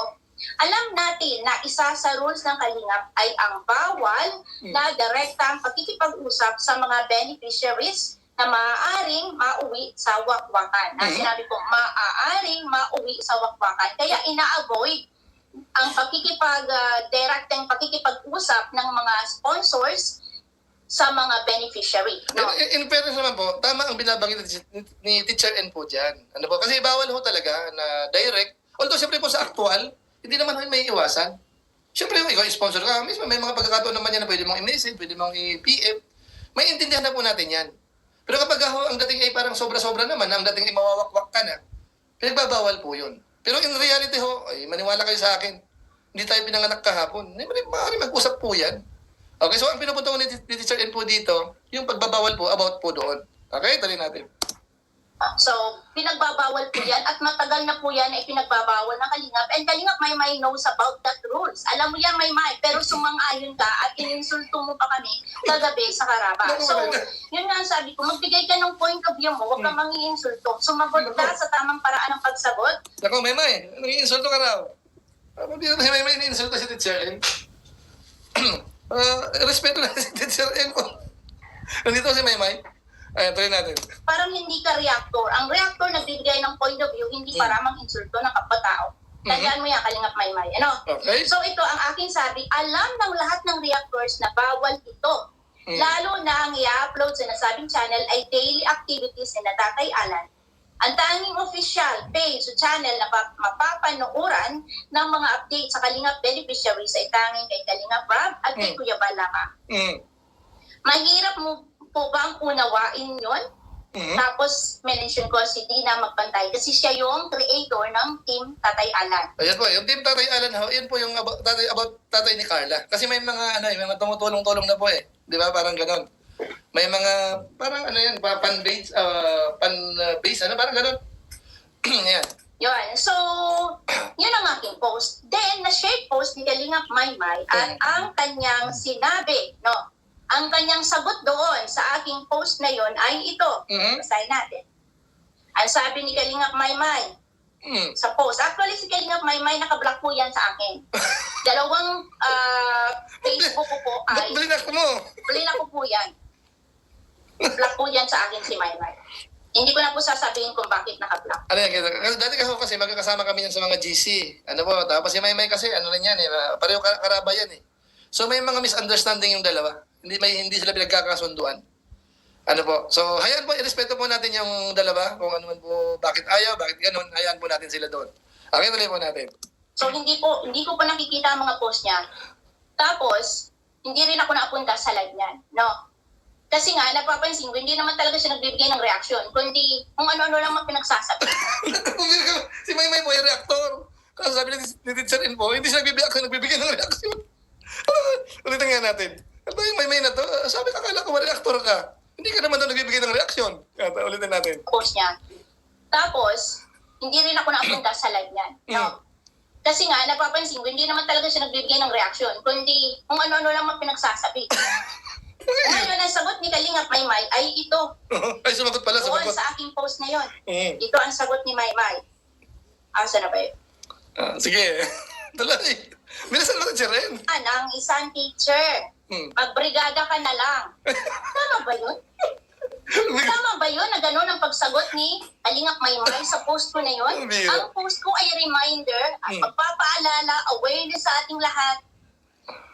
alam natin na isa sa rules ng Kalingap ay ang bawal na direktang pakikipag-usap sa mga beneficiaries na maaaring mauwi sa wakwakan. Sinabi ko, maaaring mauwi sa wakwakan. Kaya ina-avoid ang direktang pakikipag-usap ng mga sponsors sa mga beneficiary. No? In fairness naman po, tama ang binabanggit ni Teacher N po dyan. Kasi bawal ho talaga na direct. Although siyempre po sa actual, hindi naman may iwasan. Siyempre ikaw sponsor ka, mismo may mga pagkakataon naman yan na pwede mong i-message, pwede mong i-PM. May intindihan na po natin yan. Pero kapag ang dating ay parang sobra-sobra naman, ang dating ay mawawakwak ka na, pinagbabawal po yun. Pero in reality ho, maniwala kayo sa akin, hindi tayo pinanganak kahapon. Maaari mag-usap po yan. Okay, so ang pinupunta ko ni Teacher N po dito, yung pagbabawal po, about po doon. Okay, tali natin. So, pinagbabawal po yan at matagal na po yan ay pinagbabawal ng Kalingap. And Kalingap Maymay knows about that rules. Alam mo yan, Maymay, pero sumang-ayon ka at ininsulto mo pa kami kagabi sa Karaba. So, yun nga sabi ko, magbigay ka ng point of view mo, huwag kang mangi-insulto. Sumagot ka sa tamang paraan ng pagsagot. Naku, Maymay, nangi-insulto ka raw. Dito si Maymay, nangi-insulto si Teacher N. Respeto na si Teacher N. Nandito si Maymay. Ayan, tuloy natin. Parang hindi ka reactor. Ang reactor nagbibigay ng point of view, hindi para mang-insulto ng kapwa-tao. Tandaan mo yan, Kalingap Maymay. Okay. So ito, ang aking sabi, alam ng lahat ng reactors na bawal ito. Lalo na ang i-upload sa nasabing channel ay daily activities ni Tatay Alan. Ang tanging official page o channel na mapapanuuran ng mga update sa Kalingap beneficiaries ay tanging kay Kalingap Rob at kay Kuya Balaka. Mahirap mo po bang unawain yun? Tapos, mention ko si Dina Magpantay kasi siya yung creator ng Team Tatay Alan. Ayan po, yung Team Tatay Alan ho, yun po yung about tatay ni Carla. Kasi may mga may mga tumutulong-tulong na po eh. Di ba? Parang ganon. May mga, parang pan-base, parang ganon. Ayan. Yun. So, yun ang aking post. Then, na-share post ni Kalingap Maymay at ang kanyang sinabi, no? Ang kanyang sagot doon sa aking post na yon ay ito. Basahin natin. Ang sabi ni Kalingap Maymay sa post. Actually, si Kalingap Maymay nakablock po yan sa akin. Dalawang Facebook ko po ay... Blinak mo! Blinak ko po yan. Block po yan sa akin si Maymay. Hindi ko na po sasabihin kung bakit nakablock. Ano yan, dati kasi magkakasama kami yan sa mga GC. Ano po, tapos si Maymay kasi, ano rin yan pareho karaba yan eh. So may mga misunderstanding yung dalawa. Hindi sila pinagkakasunduan. Ano po? So, hayaan po, irespeto po natin yung dalawa. Kung ano man po, bakit ayaw, bakit ganun, hayaan po natin sila doon. Okay, tuloy po natin. So, hindi ko po nakikita ang mga post niya. Tapos, hindi rin ako napunta sa live niyan. No? Kasi nga, napapansin ko, hindi naman talaga siya nagbibigay ng reaksyon. Kundi, kung ano-ano lang mga pinagsasabi. Si Maymay po yung reaktor. Kasi sabi ni Teacher Info, hindi siya nagbibigay ng reaksyon. Ulitin nga natin. Ano yung Maymay na to? Sabi ka, akala ko reaktor ka. Hindi ka naman daw nagbibigay ng reaksyon. Ulitin natin. Post niya. Tapos, hindi rin ako napunta sa live niyan. No? Kasi nga, napapansin ko, hindi naman talaga siya nagbibigay ng reaksyon. Kundi, kung ano-ano lang mga pinagsasabi. Ngayon, ang sagot ni Kalingap Maymay ay ito. Ay, sumagot pala, Doon sumagot. sa aking post na yon. Ito ang sagot ni Maymay. Asa na ba yun? Sige. Talay. Bilisan mo na rin. Ang isang teacher. Magbrigada ka na lang. Tama ba yun? Tama ba yun na gano'n ang pagsagot ni Kalingap Maymay sa post ko na yun? Ang post ko ay reminder at pagpapaalala, awareness sa ating lahat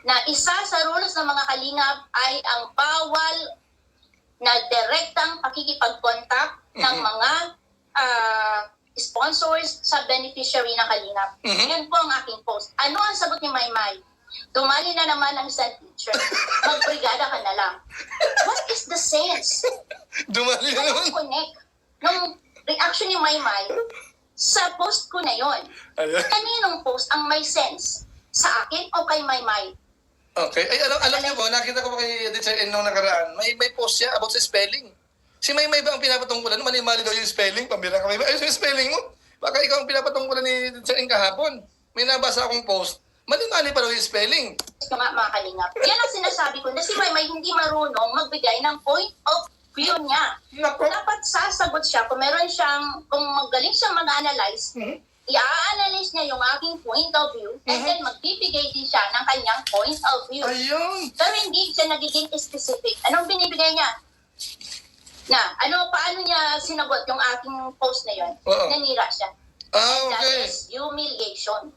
na isa sa rules ng mga kalingap ay ang bawal na direktang pakikipag-contact ng mga sponsors sa beneficiary ng kalingap. Yun po ang aking post. Ano ang sagot ni Maymay? Dumali na naman ang isang teacher. Magbrigada ka na lang. What is the sense? Dumali na naman. Anong connect nung reaction ni Maymay sa post ko na yon? Kaninong post ang may sense? Sa akin o kay Maymay? Okay. Ay, alam niyo po, nakita ko kay Teacher N nung nakaraan, may post siya about sa spelling. Si Maymay ba ang pinapatungkulan? Mali-mali daw yung spelling. Pambira ka, Maymay. Ayos yung spelling mo. Baka ikaw ang pinapatungkulan ni Teacher N kahapon. May nabasa akong post. Mali-mali pa daw yung spelling. Mga kalingap. Yan ang sinasabi ko na si Maymay hindi marunong magbigay ng point of view niya. Nako. Dapat sasagot siya kung meron siyang, kung magaling siyang mag-analyze, i-analyze niya yung aking point of view and then magbibigay din siya ng kanyang point of view. Ayun. Pero hindi siya nagiging specific. Anong binibigay niya? Paano niya sinagot yung aking post na yun? Oo. Nanira siya. Okay. That is humiliation.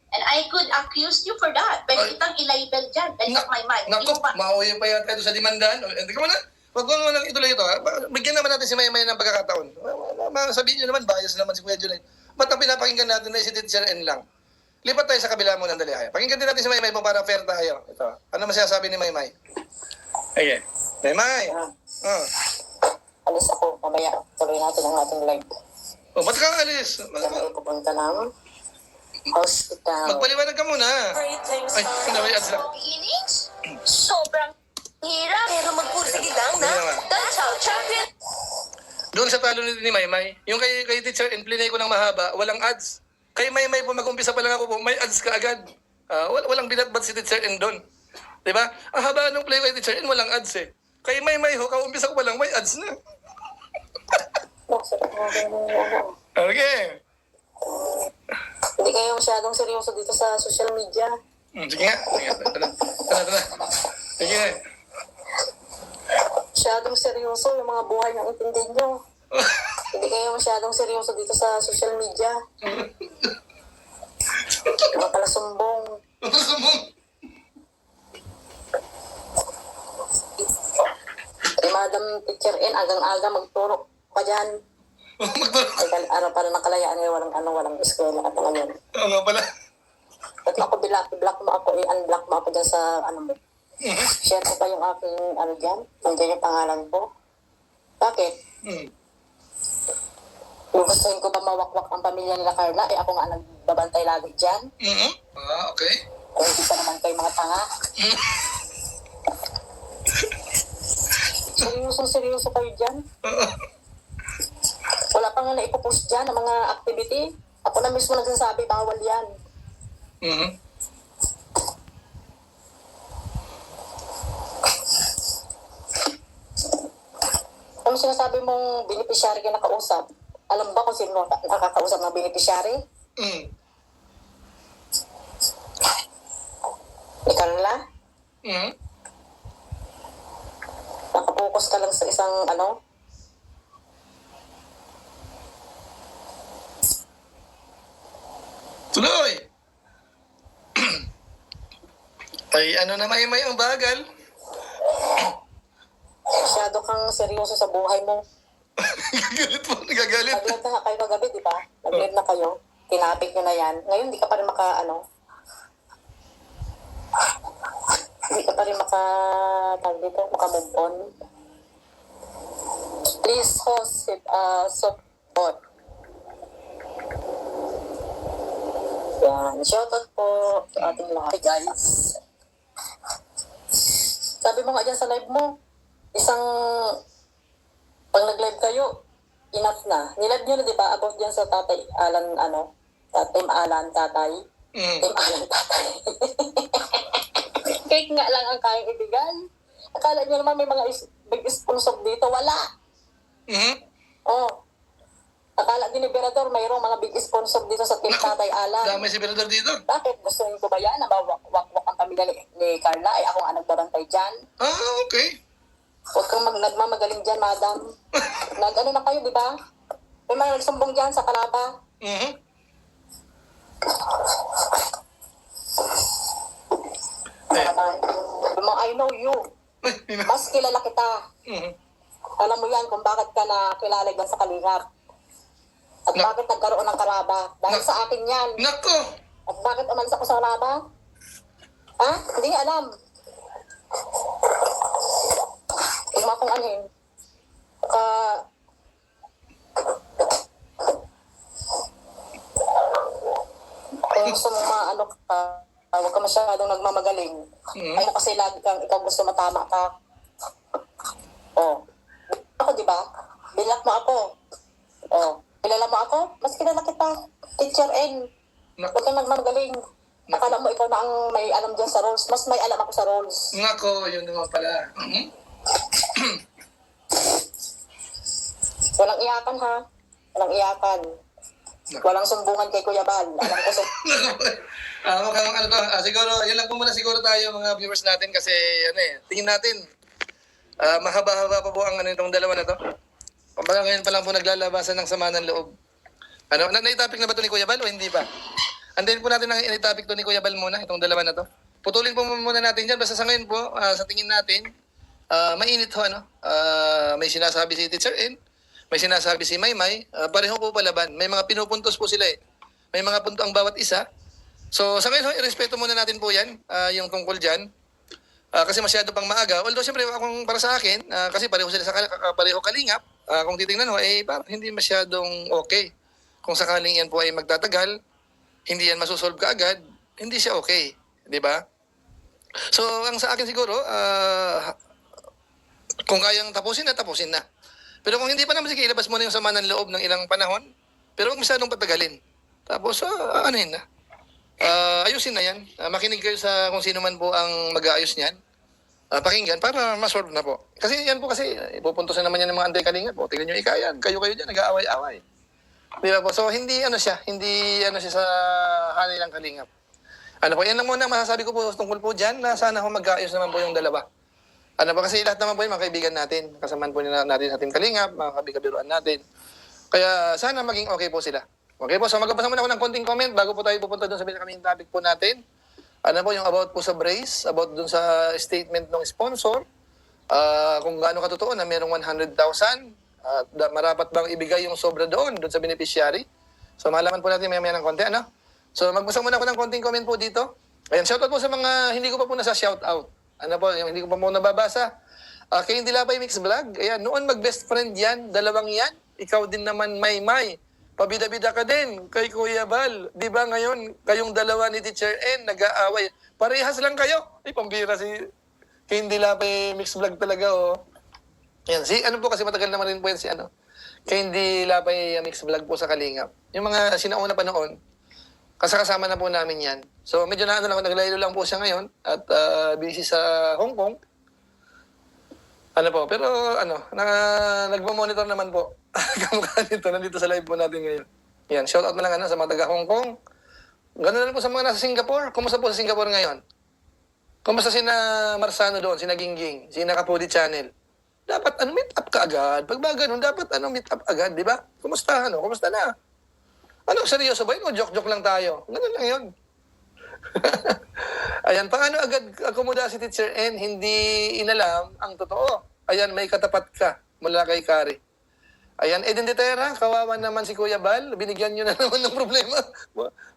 And I could accuse you for that. Pwede kitang i-label dyan. Kalingap Maymay. Naku, mauwi pa yata ito sa limandaan. Hindi ka muna. Wag mo lang ituloy ito. Bigyan naman natin si Maymay ng pagkakataon. Sabihin niyo naman, bias naman si Kuya Junay. Ba't ang pinapakinggan natin na si Teacher N lang? Lipat tayo sa kabila mo ng dali. Pakinggan din natin si Maymay mo para fair tayo. Ito. Ano masasabi ni Maymay? Okay. Maymay. Alis ako, mamaya. Tuloy natin ang ating live. Ba't ka alis? Kaya pupunta ng hospital. Magpaliwanag ka muna. Ay, may ads lang. Innings? Sobrang hirap. Pero magpursige lang na. That's how champion. Doon sa talo ni Maymay, yung kay Teacher N, plinay ko ng mahaba, walang ads. Kay Maymay po, mag-umpisa pa lang ako po, may ads ka agad. Walang binatbat si Teacher N doon. Diba? Ang haba nung play kay Teacher N, walang ads eh. Kay Maymay ho, kaumpisa ko pa lang, may ads na. Okay. Hindi kayo masyadong seryoso dito sa social media. Sige nga. Tara. Sige nga. Masyadong seryoso yung mga buhay ng intindihin nyo. Hindi kayo masyadong seryoso dito sa social media. Mga pala sumbong. hanggang aga magturo pa dyan. Ay, para ng kalayaan ngayon, walang eskwela at ngayon. Oo nga pala. At ako, block mo ako, i-unblock mo ako dyan sa, mo. Share ko pa yung aking, dyan. Nandiyan yung pangalan ko. Bakit? Gustuhin ko ba mawakwak ang pamilya nila Carla? Ako nga nagbabantay lagi dyan. Okay. Hindi pa naman kayo mga tanga. Seryoso kayo dyan. Wala pa nga naipopost dyan ang mga activity. Ako na mismo nagsasabi, bawal yan. Kung sinasabi mong beneficiary ka nakausap, alam ba kung sino nakakausap ng beneficiary? Ni Carla? Nakapokus ka lang sa isang Tuloy! Ay, may ang bagal. Masyado kang seryoso sa buhay mo. Nagagalit po, nagagalit. Nag-live na nga kayo kagabi, di ba? Nag-live na kayo. Tinapik nyo na yan. Ngayon, di ka pa rin hindi ka pa rin maka-move on. Please host support. Yan. Shoutout po sa ating lahat, guys. Sabi mo nga dyan sa live mo, pag nag-live kayo, enough na. Nilive nyo na, di ba, about dyan sa tatay Alan, Team Alan, tatay. Team Alan, tatay. Cake nga lang ang kayang ibigan. Akala nyo naman may mga big sponsor dito. Wala. Oh. Akala din ni Berador, mayroong mga big sponsor dito sa Team Tatay Alan. Dami si Berador dito. Bakit? Gusto nyo ko ba yan? Na mawak-wak ang pamilya ni Carla? Ay, ako nga nagbabantay dyan. Okay. Huwag kang nagmamagaling dyan, madam. Nag-ano na kayo, di ba? May mga nagsumbong dyan sa Kalaba. I know you. Mas kilala kita. Alam mo yan kung bakit ka nakilala dyan sa Kalingap. At bakit nagkaroon ng Kalaba. Dahil sa akin yan. Nako! At bakit umalis ako sa Kalaba? Ha? Hindi nga alam. Huwag mo akong anin. Kung gusto mong huwag ka masyadong nagmamagaling. Ano kasi lagi kang ikaw gusto matama ka. Ako, di ba? Bilak mo ako. Kilala mo ako? Mas kilala kita. Teacher N. Huwag kang nagmamagaling. Akala mo ikaw na ang may alam dyan sa roles. Mas may alam ako sa roles. Nako, yun naman pala. Walang iyakan, ha? Walang iyakan. Walang sumbungan kay Kuya Bal. Alam ko Siguro, yun lang po muna siguro tayo mga viewers natin kasi tingin natin mahaba-haba pa po ang itong dalawa na to. Kumbaga ngayon pa lang po naglalabasan ng sama ng loob. Na-topic na ba ito ni Kuya Bal o hindi pa? Andayin po natin ang in-topic to ni Kuya Bal muna, itong dalawa na to. Putulin po muna natin dyan. Basta sa ngayon po, sa tingin natin, mainit ho, may sinasabi si Teacher N, may sinasabi si Maymay, pareho po palaban. May mga pinupuntos po sila eh. May mga punto ang bawat isa. So sa ngayon, irespeto muna natin po yan, yung tungkol dyan. Kasi masyado pang maaga. Although siyempre, para sa akin, kasi pareho sila pareho kalingap, kung titingnan ho, parang hindi masyadong okay. Kung sakaling yan po ay magtatagal, hindi yan masusolve kaagad, hindi siya okay. Di ba? So, ang sa akin siguro, kung kayang tapusin na. Pero kung hindi pa naman, sige, ilabas mo na yung sama ng loob ng ilang panahon, pero huwag masyadong patagalin. Tapos, anuhin na. Ayusin na yan. Makinig kayo sa kung sino man po ang mag-aayos niyan. Pakinggan para ma-solve na po. Kasi yan po kasi, ipupuntos na naman yan ng mga anday-kalinga po. Tingnan nyo ikayan. Kayo dyan, nag-aaway-aaway. Di ba po? So, hindi siya sa hanilang kalingap. Yan lang muna masasabi ko po tungkol po dyan na sana mag-aayos naman po yung dalawa. Kasi lahat naman po yung mga kaibigan natin. Kasamaan po natin sa Team Kalingap, mga kabiruan natin. Kaya sana maging okay po sila. Okay po, so magbasa muna ako ng konting comment bago po tayo pupunta doon sa pinakamain topic po natin. Yung about po sa brace, about doon sa statement ng sponsor, kung gaano katotoo na merong 100,000, at marapat bang ibigay yung sobra doon sa beneficiary. So malaman po natin maya-maya ng konti, ano? So magbasa muna ako ng konting comment po dito. Ayan, shoutout po sa mga hindi ko pa po nasa shoutout. Ano po, yung hindi ko pa po nababasa. Kay Hindi Labay Mix Vlog, ayan, noon mag-best friend yan, dalawang yan. Ikaw din naman, May. Pabida-bida ka din kay Kuya Bal. Di ba ngayon, kayong dalawa ni Teacher N, nag-aaway. Parehas lang kayo. Ay, pambira si kay Hindi Labay Mix Vlog talaga, oh. Yan, ano po kasi matagal naman rin po yan si ano. Kay Hindi Labay Mix Vlog po sa Kalingap. Yung mga sinauna pa noon, kasama na po namin yan. So medyo naglaylo lang po siya ngayon at busy sa Hong Kong. Ano po, pero nagmo-monitor naman po. Kamukha nito, nandito sa live po natin ngayon. Yan, shout out na lang sa mga taga Hong Kong. Ganun na rin po sa mga nasa Singapore. Kumusta po sa Singapore ngayon? Kumusta sina Marsano doon, sina Gingging, sina Kapudi Channel? Dapat meet up ka agad. Pag ba ganun, dapat meet up agad, di ba? Kumusta na? Seryoso ba yun? O joke-joke lang tayo? Ganun lang yun. Ayan, paano agad akomoda si Teacher N? Hindi inalam ang totoo. Ayan, may katapat ka mula kay Kari. Ayan, Eden Detera, kawawa naman si Kuya Bal. Binigyan nyo na naman ng problema.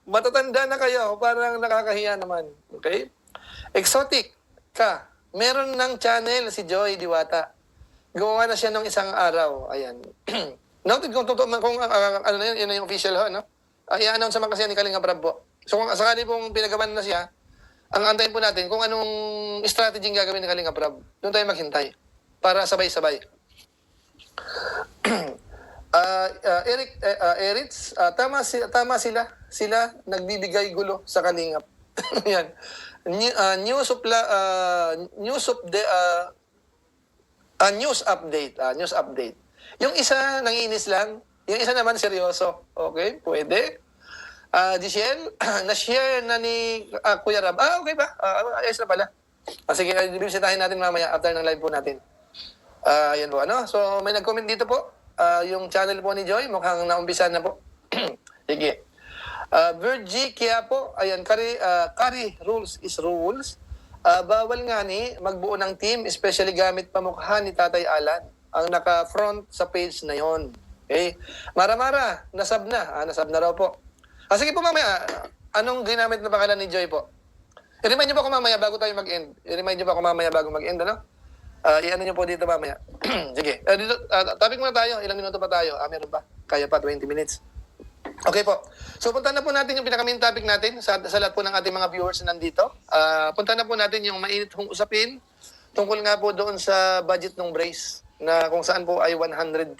Matatanda na kayo, parang nakakahiya naman. Okay? Exotic ka. Meron ng channel si Joy Diwata. Gumawa na siya ng isang araw. Ayan. Noted kung totoo, yun na yung official ho, no? I-announce naman kasi ni Kalinga Prab po. So kung sakali pong pinagawan na siya, ang antayin po natin kung anong strategy gagawin ni Kalinga Prab. Doon tayo maghintay. Para sabay-sabay. Eritz, tama sila. Sila nagbibigay gulo sa Kalingap. Yan. News update. Yung isa nangiinis lang, yung isa naman seryoso. Okay, pwede. Giselle, na-share na ni Kuya Rab. Okay ba? Ayos na pala. Sige, bibisitahin natin mamaya after ng live po natin. Yan po, ano? So, may nag-comment dito po. Yung channel po ni Joy, mukhang naumpisan na po. Sige. Virgie Quiapo, ayan, Kari rules is rules. Bawal nga ni magbuo ng team, especially gamit pamukha ni Tatay Alan, ang naka-front sa page na yon. Okay? Mara, nasab na. Nasab na raw po. Sige po mamaya, anong ginamit na pangalan ni Joy po? I-remind niyo po ako mamaya bago tayo mag-end. Ano? I-ano niyo po dito mamaya. Sige. Topic muna tayo. Ilang minuto pa tayo? Meron pa. Kaya pa, 20 minutes. Okay po. So, punta na po natin yung pinaka-main topic natin sa lahat po ng ating mga viewers na nandito. Punta na po natin yung mainit kong usapin tungkol nga po doon sa budget ng brace na kung saan po ay 100,000.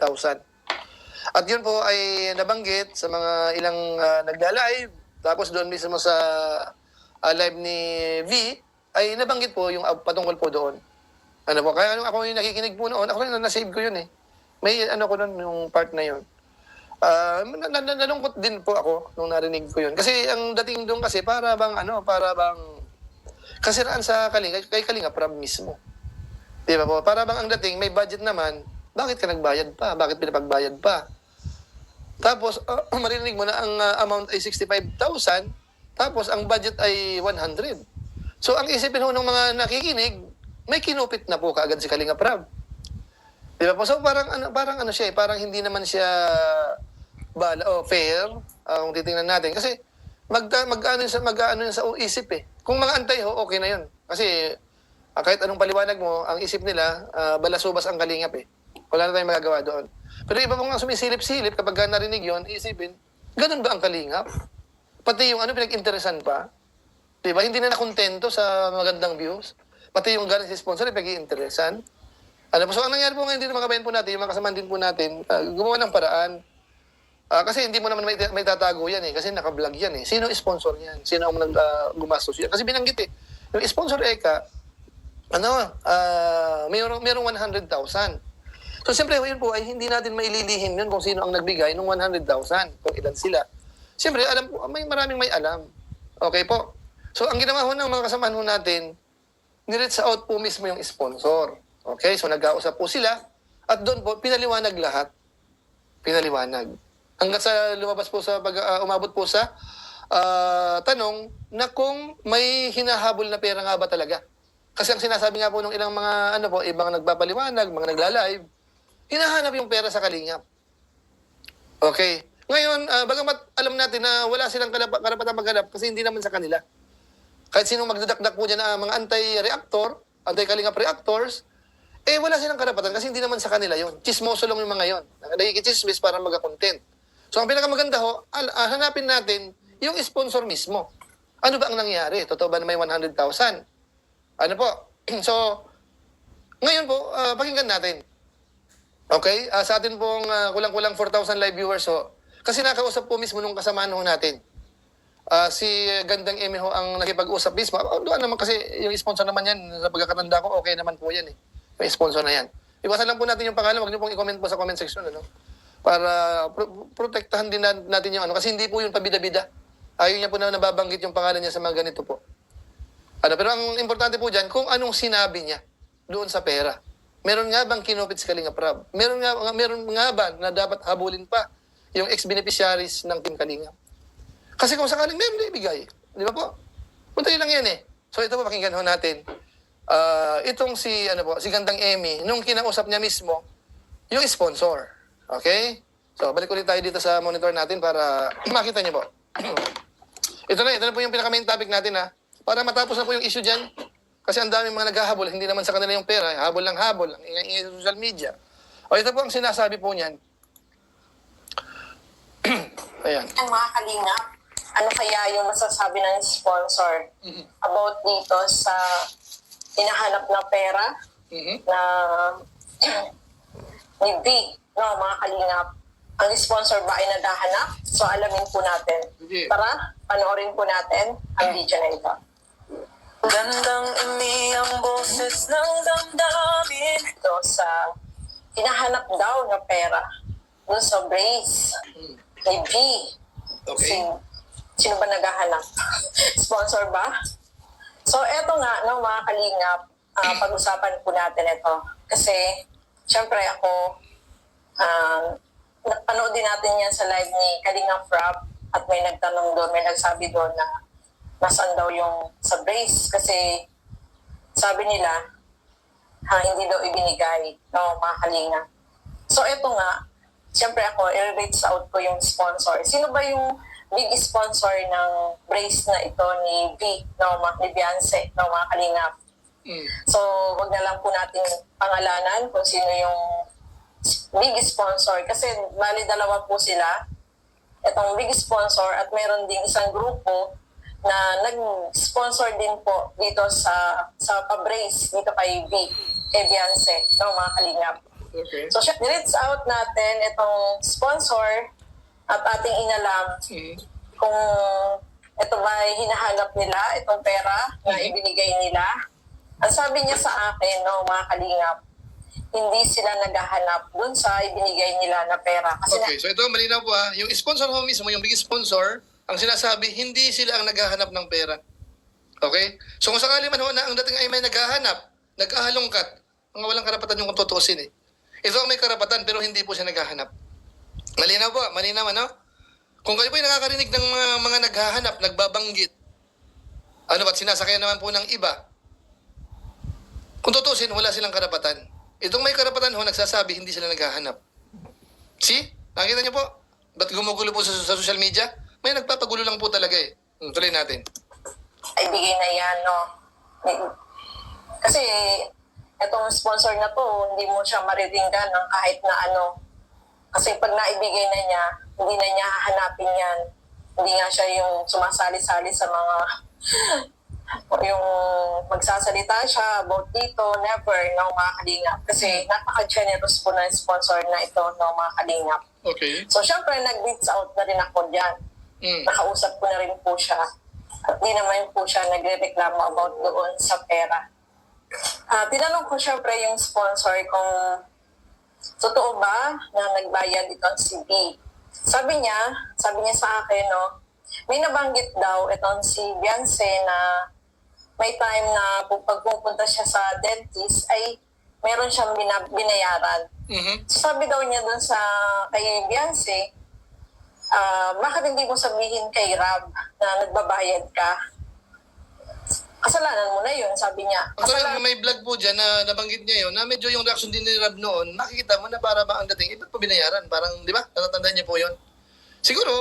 At yun po ay nabanggit sa mga ilang nagla-live. Tapos doon mismo sa live ni V ay nabanggit po yung patungkol po doon. Ano po, kaya ako yung nakikinig po noon, ako na nasave ko yun eh. May ko nun, yung part na yun. Nalungkot din po ako nung narinig ko yun. Kasi ang dating doon kasi para bang kasiraan sa kay Kalinga Prab mismo. Di ba po? Para bang ang dating may budget naman, bakit ka nagbayad pa? Bakit pinapagbayad pa? Tapos, marinig mo na ang amount ay 65,000, tapos ang budget ay 100. So, ang isipin ho ng mga nakikinig, may kinupit na po kaagad si Kalinga Prab. Di ba po? So, parang siya eh, parang hindi naman siya fair, kung titingnan natin. Kasi, mag-ano yun sa isip eh. Kung mga antay ho, okay na yun. Kasi, kahit anong paliwanag mo, ang isip nila, balasubas ang Kalingap eh. Wala na tayong magagawa doon. Pero iba po nga sumisilip-silip kapag narinig yun, isipin, ganun ba ang Kalingap? Pati yung pinag-interesan pa. Diba? Hindi na nakontento sa magandang views. Pati yung galing si sponsor, pinag-interesan. So ang nangyari po ngayon dito mga kabayan po natin, yung mga kasamahan din po natin, gumawa ng paraan. Kasi hindi mo naman may tatago yan eh. Kasi naka-vlog yan eh. Sino sponsor yan? Sino ang gumastos yan? Kasi binanggit eh. Yung sponsor Eka, mayroong 100,000. So, siyempre, yun po ay hindi natin maililihim yun kung sino ang nagbigay ng 100,000, kung ilan sila. Siyempre, alam po, maraming may alam. Okay po. So, ang ginawa ho ng mga kasamahan ho natin, nireach out po mismo yung sponsor. Okay? So, nag-ausap po sila at doon po, pinaliwanag lahat. Pinaliwanag. Hanggang sa lumabas po umabot po sa tanong na kung may hinahabol na pera nga ba talaga. Kasi ang sinasabi nga po ng ilang mga ibang nagpapaliwanag, mga nagla-live, hinahanap yung pera sa Kalingap. Okay. Ngayon, bagamat alam natin na wala silang karapatang maghanap kasi hindi naman sa kanila. Kahit sinong magdadakdak po dyan na mga anti-reactor, anti-Kalingap reactors, wala silang karapatan kasi hindi naman sa kanila yon. Chismoso lang yung mga yon. Nagkikichismis para magka-content. So, ang pinakamaganda ho, hanapin natin yung sponsor mismo. Ano ba ang nangyari? Totoo ba na may 100,000? Ano po? So, ngayon po, pakinggan natin. Okay? Sa atin pong kulang-kulang 4,000 live viewers ho. Kasi nakausap po mismo nung kasamaan ho natin. Si Gandang Amy ho ang nakipag-usap mismo. Doon naman kasi yung sponsor naman yan, sa pagkakatanda ko, okay naman po yan eh. Yung sponsor na yan. Iwasan lang po natin yung pangalan. Huwag niyo pong i-comment po sa comment section. Ano? Para protektahan din natin yung Kasi hindi po yung pabida-bida. Ayaw niya po na nababanggit yung pangalan niya sa mga ganito po. Pero ang importante po dyan, kung anong sinabi niya doon sa pera. Meron nga bang kinupit si Kalingap Rab? Meron nga ba na dapat habulin pa yung ex-beneficiaries ng Team Kalingap? Kasi kung sakaling meron na ibigay. Di ba po? Punta lang yan eh. So ito po, pakinggan ho natin. Itong si Gandang Amy, nung kinausap niya mismo, yung sponsor. Okay? So, balik ulit tayo dito sa monitor natin para makita niyo po. Ito na po yung pinaka-main topic natin ha. Para matapos na po yung issue dyan. Kasi ang daming mga naghahabol, hindi naman sa kanila yung pera. Habol lang habol, ang ingay sa social media. O ito po ang sinasabi po niyan. Ayan. Ang mga Kalingap, ano kaya yung masasabi ng sponsor about dito sa hinahanap na pera na ni B, no, mga Kalingap. Ang sponsor ba ay naghahanap? So alamin po natin. Tara, panoorin po natin ang video na ito. Gandang umiyang boses ng damdamin. Ito sa hinahanap daw na pera doon sa brace ni B. Okay. Sino ba naghahanap? Sponsor ba? So eto nga, no, mga Kalingap, pag-usapan po natin ito. Kasi, syempre ako, napanood din natin yan sa live ni Kalingap Rab at may nagtanong doon, may nagsabi doon na nasaan daw yung sa brace kasi sabi nila hindi daw ibinigay, no, mga Kalingap. So eto nga, syempre ako, i-rates out ko yung sponsor. Sino ba yung big sponsor ng brace na ito ni B, no, ni Beyonce, no, mga Kalingap? So, wag na lang po natin pangalanan kung sino yung big sponsor. Kasi, bali dalawa po sila. Itong big sponsor at meron ding isang grupo na nag-sponsor din po dito sa pa-brace dito kay B, kay Beyonce, no, mga Kalingap. Okay. So, i-reach out natin itong sponsor at ating inalam kung ito ba ay hinahanap nila, itong pera na ibinigay nila. Ang sabi niya sa akin, no, mga Kalingap, hindi sila naghahanap dun sa ibinigay nila na pera. Kasi Okay, so ito malinaw po ha. Yung sponsor ho mismo, yung big sponsor, ang sinasabi, hindi sila ang naghahanap ng pera. Okay? So kung sakali man ho na ang dating ay may naghahanap, naghahalongkat, mga walang karapatan yung kung tutuusin eh. Ito ang may karapatan pero hindi po siya naghahanap. Malinaw po, malinaw ano? Kung kayo po ay nakakarinig ng mga naghahanap, nagbabanggit, ano ba't sinasakyan naman po ng iba? Kung tutuusin, wala silang karapatan. Itong may karapatan ho, nagsasabi, hindi sila naghahanap. See? Nakita niyo po? Ba't gumugulo po sa social media? May nagpapagulo lang po talaga eh. Tuloy natin. ay bigay na yan, no? Kasi itong sponsor na to, hindi mo siya mariringgan ng kahit na ano. Kasi pag naibigay na niya, hindi na niya hahanapin yan. Hindi nga siya yung sumasali-sali sa mga yung magsasalita siya about dito, never, no, mga Kalingap. Kasi napaka-generous po ng sponsor na ito, no, mga Kalingap. Okay. So, syempre, nag-reach out na rin ako dyan. Nakausap ko na rin po siya. At di naman po siya nagre-reklamo about doon sa pera. Tinanong ko syempre yung sponsor kung totoo ba na nagbayad itong si B. Sabi niya sa akin, no, may nabanggit daw itong si Beyonce na may time na pag pupunta siya sa dentist ay meron siyang binayaran. So sabi daw niya dun kay Beyonce, bakit hindi mo sabihin kay Rab na nagbabayad ka? kasalanan mo na yun, sabi niya. Actually, may vlog po dyan na nabanggit niya yun, na medyo yung reaction din ni Rab noon, makikita mo na para ba ang dating, ba't pa binayaran? Parang, di ba? Natatandaan niyo po yun. Siguro,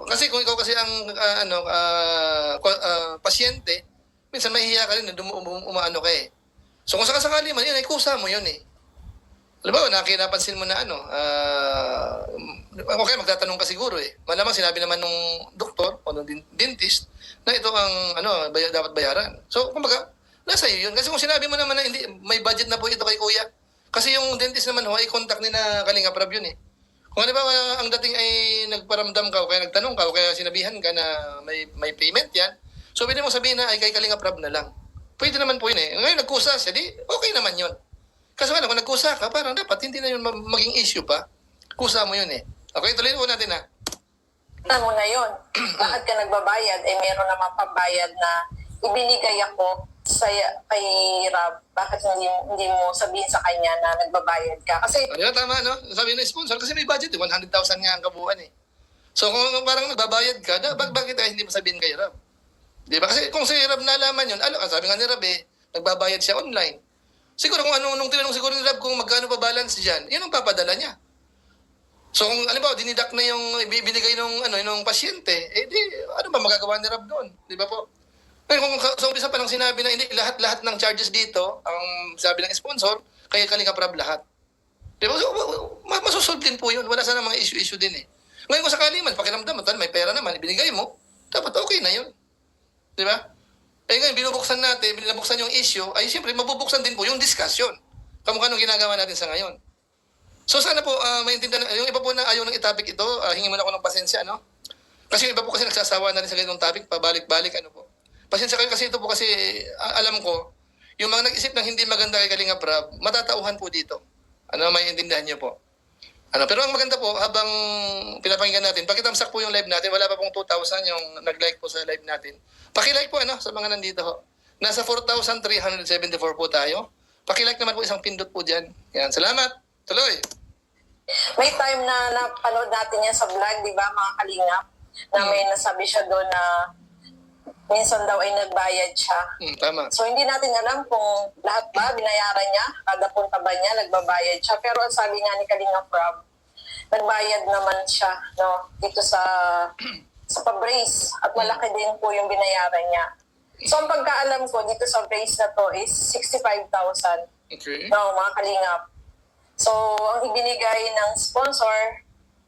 kasi kung ikaw kasi ang pasyente, minsan mahihiya ka rin na umaano ka eh. So kung sakasakali man, yun ay kusa mo yun eh. Alam ba, nakinapansin mo na okay, magtatanong ka siguro eh. Malamang sinabi naman nung doktor o nung dentist na ito ang dapat bayaran. So, kumbaga, nasa iyo yun. Kasi kung sinabi mo naman na hindi, may budget na po ito kay kuya. Kasi yung dentist naman ho, ay contact ni na Kalinga Prab yun eh. Kung ano ba, ang dating ay nagparamdam ka o kaya nagtanong ka o kaya sinabihan ka na may payment yan, so pwede mo sabihin na ay kay Kalinga Prab na lang. Pwede naman po yun eh. Ngayon nagkusa siya, di okay naman yun. Kasi kung nagkusa ka, parang dapat hindi na yun maging issue pa. Kusa mo yun eh. Okay, tuloy po natin ha. Alam mo na yun. Bakit ka nagbabayad? Eh, meron naman pambayad na ibinigay ako kay Rab. Bakit hindi mo sabihin sa kanya na nagbabayad ka? Kasi Ayun, tama, no? Sabi ng sponsor, kasi may budget eh. 100,000 nga ang kabuuan eh. So kung parang nagbabayad ka, bakit hindi mo sabihin kay Rab? Di ba? Kasi kung si Rab nalaman yun, sabi nga ni Rab eh, nagbabayad siya online. Siguro kung nung tinanong siguro ni Rab kung magkano pa balance dyan, yun ang papadala niya. So kung alam ba, dinidak na yung ibinigay nung pasyente, eh di, ano ba magagawa ni Rab doon? Di ba po? Ngayon kung sa umpisa pa lang sinabi na hindi, lahat ng charges dito, ang sabi ng sponsor, kaya Kalinga Prab lahat. Di ba? So, masusolve din po yun. Wala sana mga issue din eh. Ngayon kung sakali man, pakiramdam mo, may pera naman, ibinigay mo, dapat okay na yun. Di ba? Eh ngayon, binubuksan yung issue, ay siyempre, mabubuksan din po yung discussion. Kamukha nung ginagawa natin sa ngayon. So sana po, maintindihan, yung iba po na ayaw ng topic ito, hingi mo na ako ng pasensya, no? Kasi yung iba po kasi nagsasawa na rin sa ganitong topic, pabalik-balik, Pasensya kayo kasi ito po kasi, alam ko, yung mga nag-isip ng hindi maganda kay Kalinga Prab, matatauhan po dito. Maintindihan niyo po. Pero ang maganda po, habang pinapakinggan natin, pakitamsak po yung live natin, wala pa pong 2,000 yung nag-like po sa live natin. Pakilike po sa mga nandito ho. Nasa 4,374 po tayo. Pakilike naman po, isang pindot po dyan. Yan, salamat. Tuloy. may time na napanood natin yan sa vlog, di ba, mga kalingap, na may nasabi siya doon na minsan daw ay nagbayad siya. Tama. So, hindi natin alam kung lahat ba binayaran niya, kada punta ba niya, nagbabayad siya. Pero ang sabi nga ni Kalinga Prab, nagbayad naman siya, no, dito sa pa-brace. At malaki din po yung binayaran niya. So, ang pagkaalam ko dito sa brace na to is 65,000. Okay. No, mga kalingap. So, ang ibinigay ng sponsor,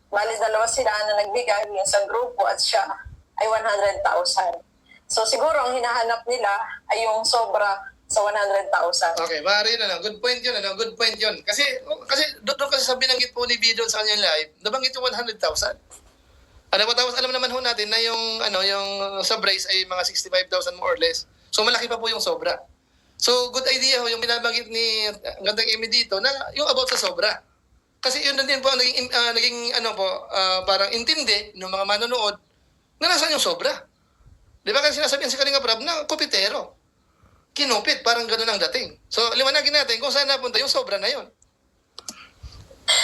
bali dalawa sila na nagbigay, yung sa grupo at siya ay 100,000. So, siguro ang hinahanap nila ay yung sobra sa 100,000. Okay, maaari na lang. Good point yun, Good point yun. Kasi doon kasi sa binanggit po ni Video sa kanyang live, nabanggit yung 100,000. Tapos alam naman ho natin na yung sa brace ay mga 65,000 more or less. So malaki pa po yung sobra. So good idea ho yung binabanggit ni Gandang Amy dito na yung about sa sobra. Kasi yun din po ang naging parang intindi ng mga manonood na nasaan yung sobra. Di ba kasi sinasabihan si Kalinga Prab na kupitero. Kinupit, parang gano'n ang dating. So liwanagin natin kung saan napunta yung sobra na yun.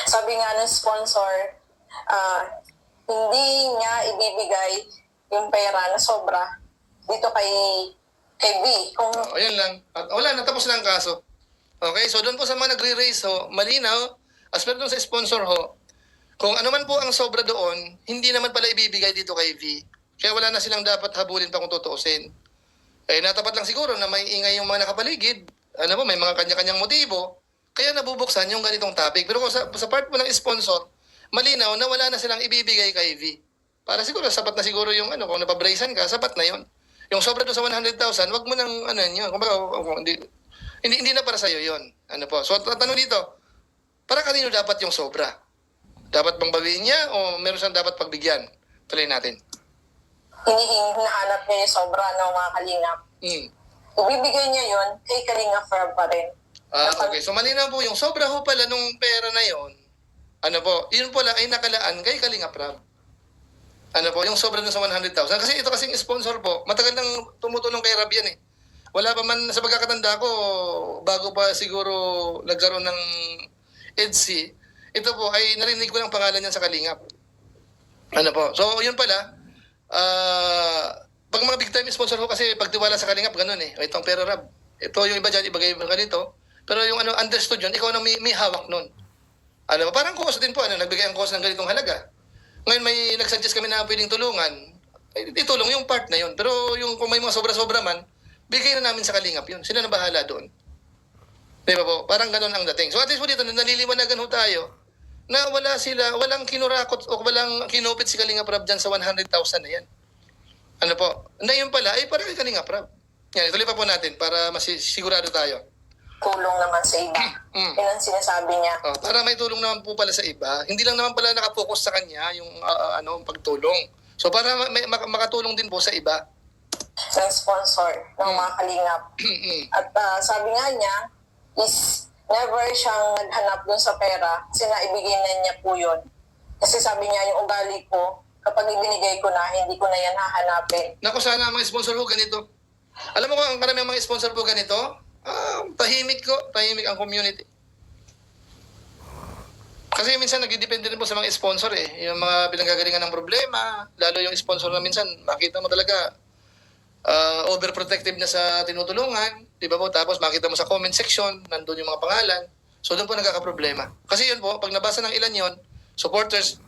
Sabi nga ng sponsor, hindi niya ibibigay yung pera na sobra dito kay B. Ayan lang. At wala, natapos na ang kaso. Okay, so doon po sa mga nagre-raise ho, malinaw, as per doon sa sponsor ho, kung ano man po ang sobra doon, hindi naman pala ibibigay dito kay V. Kaya wala na silang dapat habulin pa kung tutuusin. Eh, natapat lang siguro na may ingay yung mga nakapaligid, may mga kanya-kanyang motibo, kaya nabubuksan yung ganitong topic. Pero kung sa part po ng sponsor, malinaw na wala na silang ibibigay kay V. Para siguro, sapat na siguro yung kung napabraisan ka, sapat na yon. Yung sobra doon sa 100,000, wag mo nang yun. Kung hindi na para sa'yo yun. So, tanong dito, para kanino dapat yung sobra? Dapat bang bawiin niya o meron siyang dapat pagbigyan? Tuloy natin. Hinahanap niya yung sobra ng mga kalingap. Ibibigay niya yun kay Kalinga Prab pa rin. Okay. So, malinaw po, yung sobra ho pala nung pera na yon, yun pala ay nakalaan kay Kalinga Prab. Yung sobra dun sa 100,000. Kasi ito kasing sponsor po, matagal nang tumutulong kay Rab yan eh. Wala pa man, sa pagkakatanda ko, bago pa siguro nagkaroon ng EDC, ito po ay narinig ko ng pangalan niyan sa Kalingap. So yun pala, pag mga big time sponsor ho kasi pagtiwala sa Kalingap, ganun eh. O, itong pera Rab. Ito yung iba dyan, ibagay mo ganito. Pero yung ano, understood yun, ikaw na may hawak nun. Ano, parang cost din po, nagbigay ang cost ng ganitong halaga. Ngayon may nagsuggest kami na pwedeng tulungan, itulong yung part na yun. Pero yung kung may mga sobra-sobra man, bigay na namin sa Kalingap yun. Sila na bahala doon. Di ba po? Parang ganun ang dating. So at least po dito, naliliwanagan ho tayo na walang kinurakot o walang kinupit si Kalingap Rab dyan sa 100,000 na yan. Ano po? Na yun pala, ay parang Kalingap Rab. Yan, ituloy pa po natin para masisigurado tayo. Tulong naman sa iba. Mm. Yun ang sinasabi niya. Oh, para may tulong naman po pala sa iba. Hindi lang naman pala nakapokus sa kanya yung pagtulong. So para makatulong din po sa iba. Ng sponsor ng mga kalingap. At sabi nga niya, is never siyang naghanap dun sa pera kasi naibigay na niya po yun. Kasi sabi niya, yung ugali ko, kapag ibinigay ko na, hindi ko na yan hahanapin. Naku, sana ang mga sponsor po ganito. Alam mo kung ang karamihan mga sponsor po ganito, tahimik ang community. Kasi minsan nagdidepende rin po sa mga sponsor eh. Yung mga pinanggagalingan ng problema, lalo yung sponsor na minsan, makita mo talaga overprotective na sa tinutulungan, di ba po? Tapos makita mo sa comment section, nandun yung mga pangalan. So doon po nagkakaproblema. Kasi yun po, pag nabasa ng ilan yon, supporters,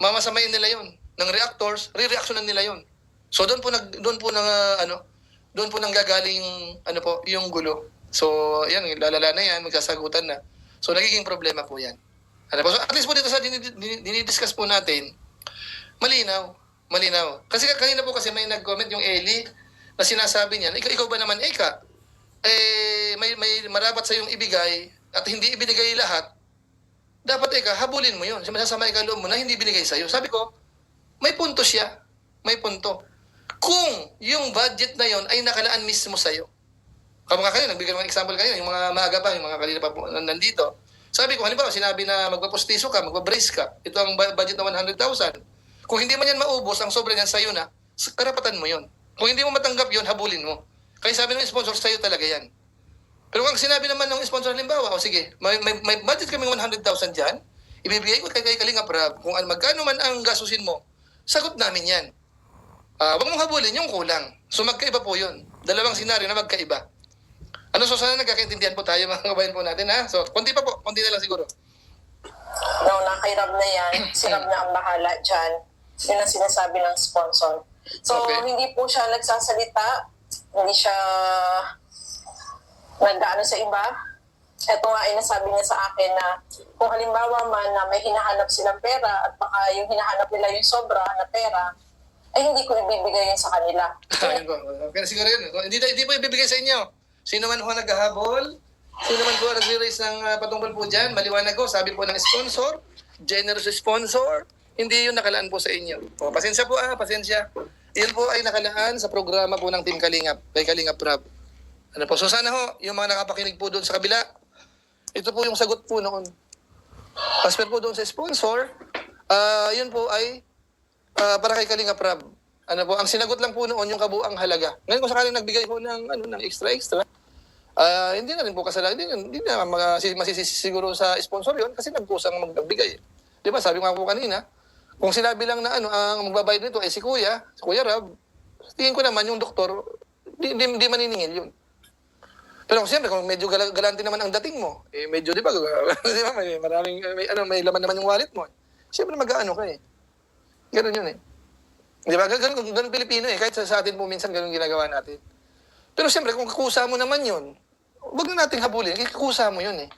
mamasamayin nila yon. Ng reactors, re-reactionan nila yon. So doon po nanggagaling yung gulo. So yan, lalala na yan, magsasagutan na. So nagiging problema po yan. Ano po? So at least po dito sa dinidiscuss po natin, malinaw. Kasi kanina po kasi may nag-comment yung Eli na sinasabi niya, ikaw ba naman, Eka, may marapat sa yung ibigay at hindi ibinigay lahat, dapat Eka, habulin mo yun. Masasama ikaloob mo na hindi binigay sa'yo. Sabi ko, may punto siya. May punto. Kung yung budget na yon ay nakalaan mismo sa'yo. Kamukha kayo, nagbigay ng example kayo, yung mga maaga pa, yung mga kanina pa po nandito. Sabi ko, halimbawa, sinabi na magpapostiso ka, magpabrace ka, ito ang budget na 100,000. Kung hindi man yan maubos, ang sobra niyan sa'yo na, karapatan mo yon. Kung hindi mo matanggap yon, habulin mo. Kaya sabi ng sponsor, sa'yo talaga yan. Pero kung sinabi naman ng sponsor, halimbawa, sige, may budget kaming 100,000 dyan, ibibigay ko kay Kalingap Rab, kung magkano man ang gastusin mo, sagot namin yan. Huwag mong habulin yung kulang. So magkaiba po yun. Dalawang senaryo na magkaiba. So sana nagkakaintindihan po tayo mga kabayan po natin ha. So konti na lang siguro. No, kay Rab na yan, si Rab na ang bahala dyan. Yun ang sinasabi ng sponsor. So Okay. hindi po siya nagsasalita, hindi siya nag-ano sa iba. Ito nga ay nasabi niya sa akin na kung halimbawa man na may hinahanap silang pera at baka yung hinahanap nila yung sobra na pera, ay hindi ko ibibigay yun sa kanila. Ayun po. Okay na siguro yun. Hindi po ibibigay sa inyo. Sino man po naghahabol, sino man po nag-raise ng patungkol po dyan, maliwanag ko, sabi po ng sponsor, generous sponsor, hindi yun nakalaan po sa inyo. O, pasensya po pasensya. Yun po ay nakalaan sa programa po ng Team Kalingap, kay Kalingap Rab. Ano po, so sana ho, yung mga nakapakinig po doon sa kabila, ito po yung sagot po noon. As per po doon sa sponsor, yun po ay para kay Kalingap Rab. Ano po, ang sinagot lang po noon yung kabuang halaga. Ngayon kung sakaling nagbigay po ng extra, hindi na rin po kasalanan. Hindi na masisisi siguro sa sponsor yun kasi nagkusang magbigay. Di ba, sabi ko nga po kanina, kung sinabi lang na ang magbabayad nito ay si Kuya Rab, tingin ko naman yung doktor, di maniningil yun. Pero siyempre, kung medyo galante naman ang dating mo, medyo, di ba, may laman naman yung wallet mo. Siyempre, mag-aano ka eh. Ganun yun eh. Di ba? Ganun Pilipino eh. Kahit sa atin po minsan ganun ginagawa natin. Pero siyempre, kung kakusa mo naman yun, huwag na nating habulin. Kakusa mo yun eh.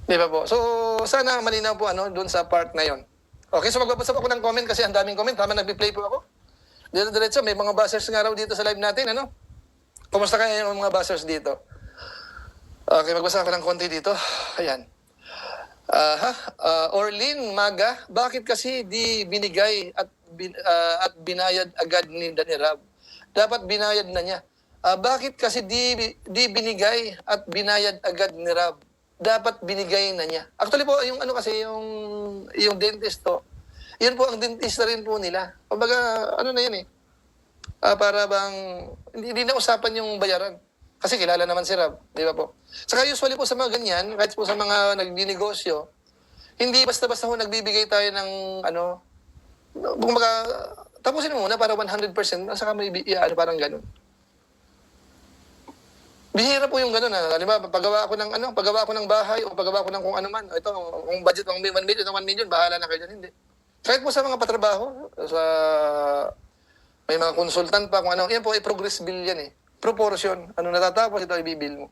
Di ba po? So, sana malinaw po doon sa part na yun. Okay, so magbabasa ako ng comment kasi ang daming comment. Tama, nagpi-play po ako. Diretso, may mga buzzers nga raw dito sa live natin. Kumusta kayo yung mga buzzers dito? Okay, magbasa ako ng konti dito. Ayan. Orlin Maga, bakit kasi di binigay at binayad agad ni Rab? Dapat binayad na niya. Bakit kasi di binigay at binayad agad ni Rab? Dapat binigay na niya. Actually po, yung yung dentist to, yun po ang dentista rin po nila. Kumbaga, na yun eh. Para bang, hindi na usapan yung bayaran. Kasi kilala naman si Rab, di ba po? Saka usually po sa mga ganyan, kahit po sa mga nagdinegosyo, hindi basta-basta ho nagbibigay tayo ng kumbaga, tapusin mo muna para 100%, saka may parang ganun. Bihira po yung gano'n. Halimbawa, paggawa ko ng bahay o paggawa ko ng kung ano man. Ito, kung budget ng 1 million, 1 million, bahala na kayo dyan. Hindi. Kahit po sa mga patrabaho, may mga consultant pa, kung ano, yan po ay progress bill yan eh. Proportion. Ano natatapos, ito ibibil mo.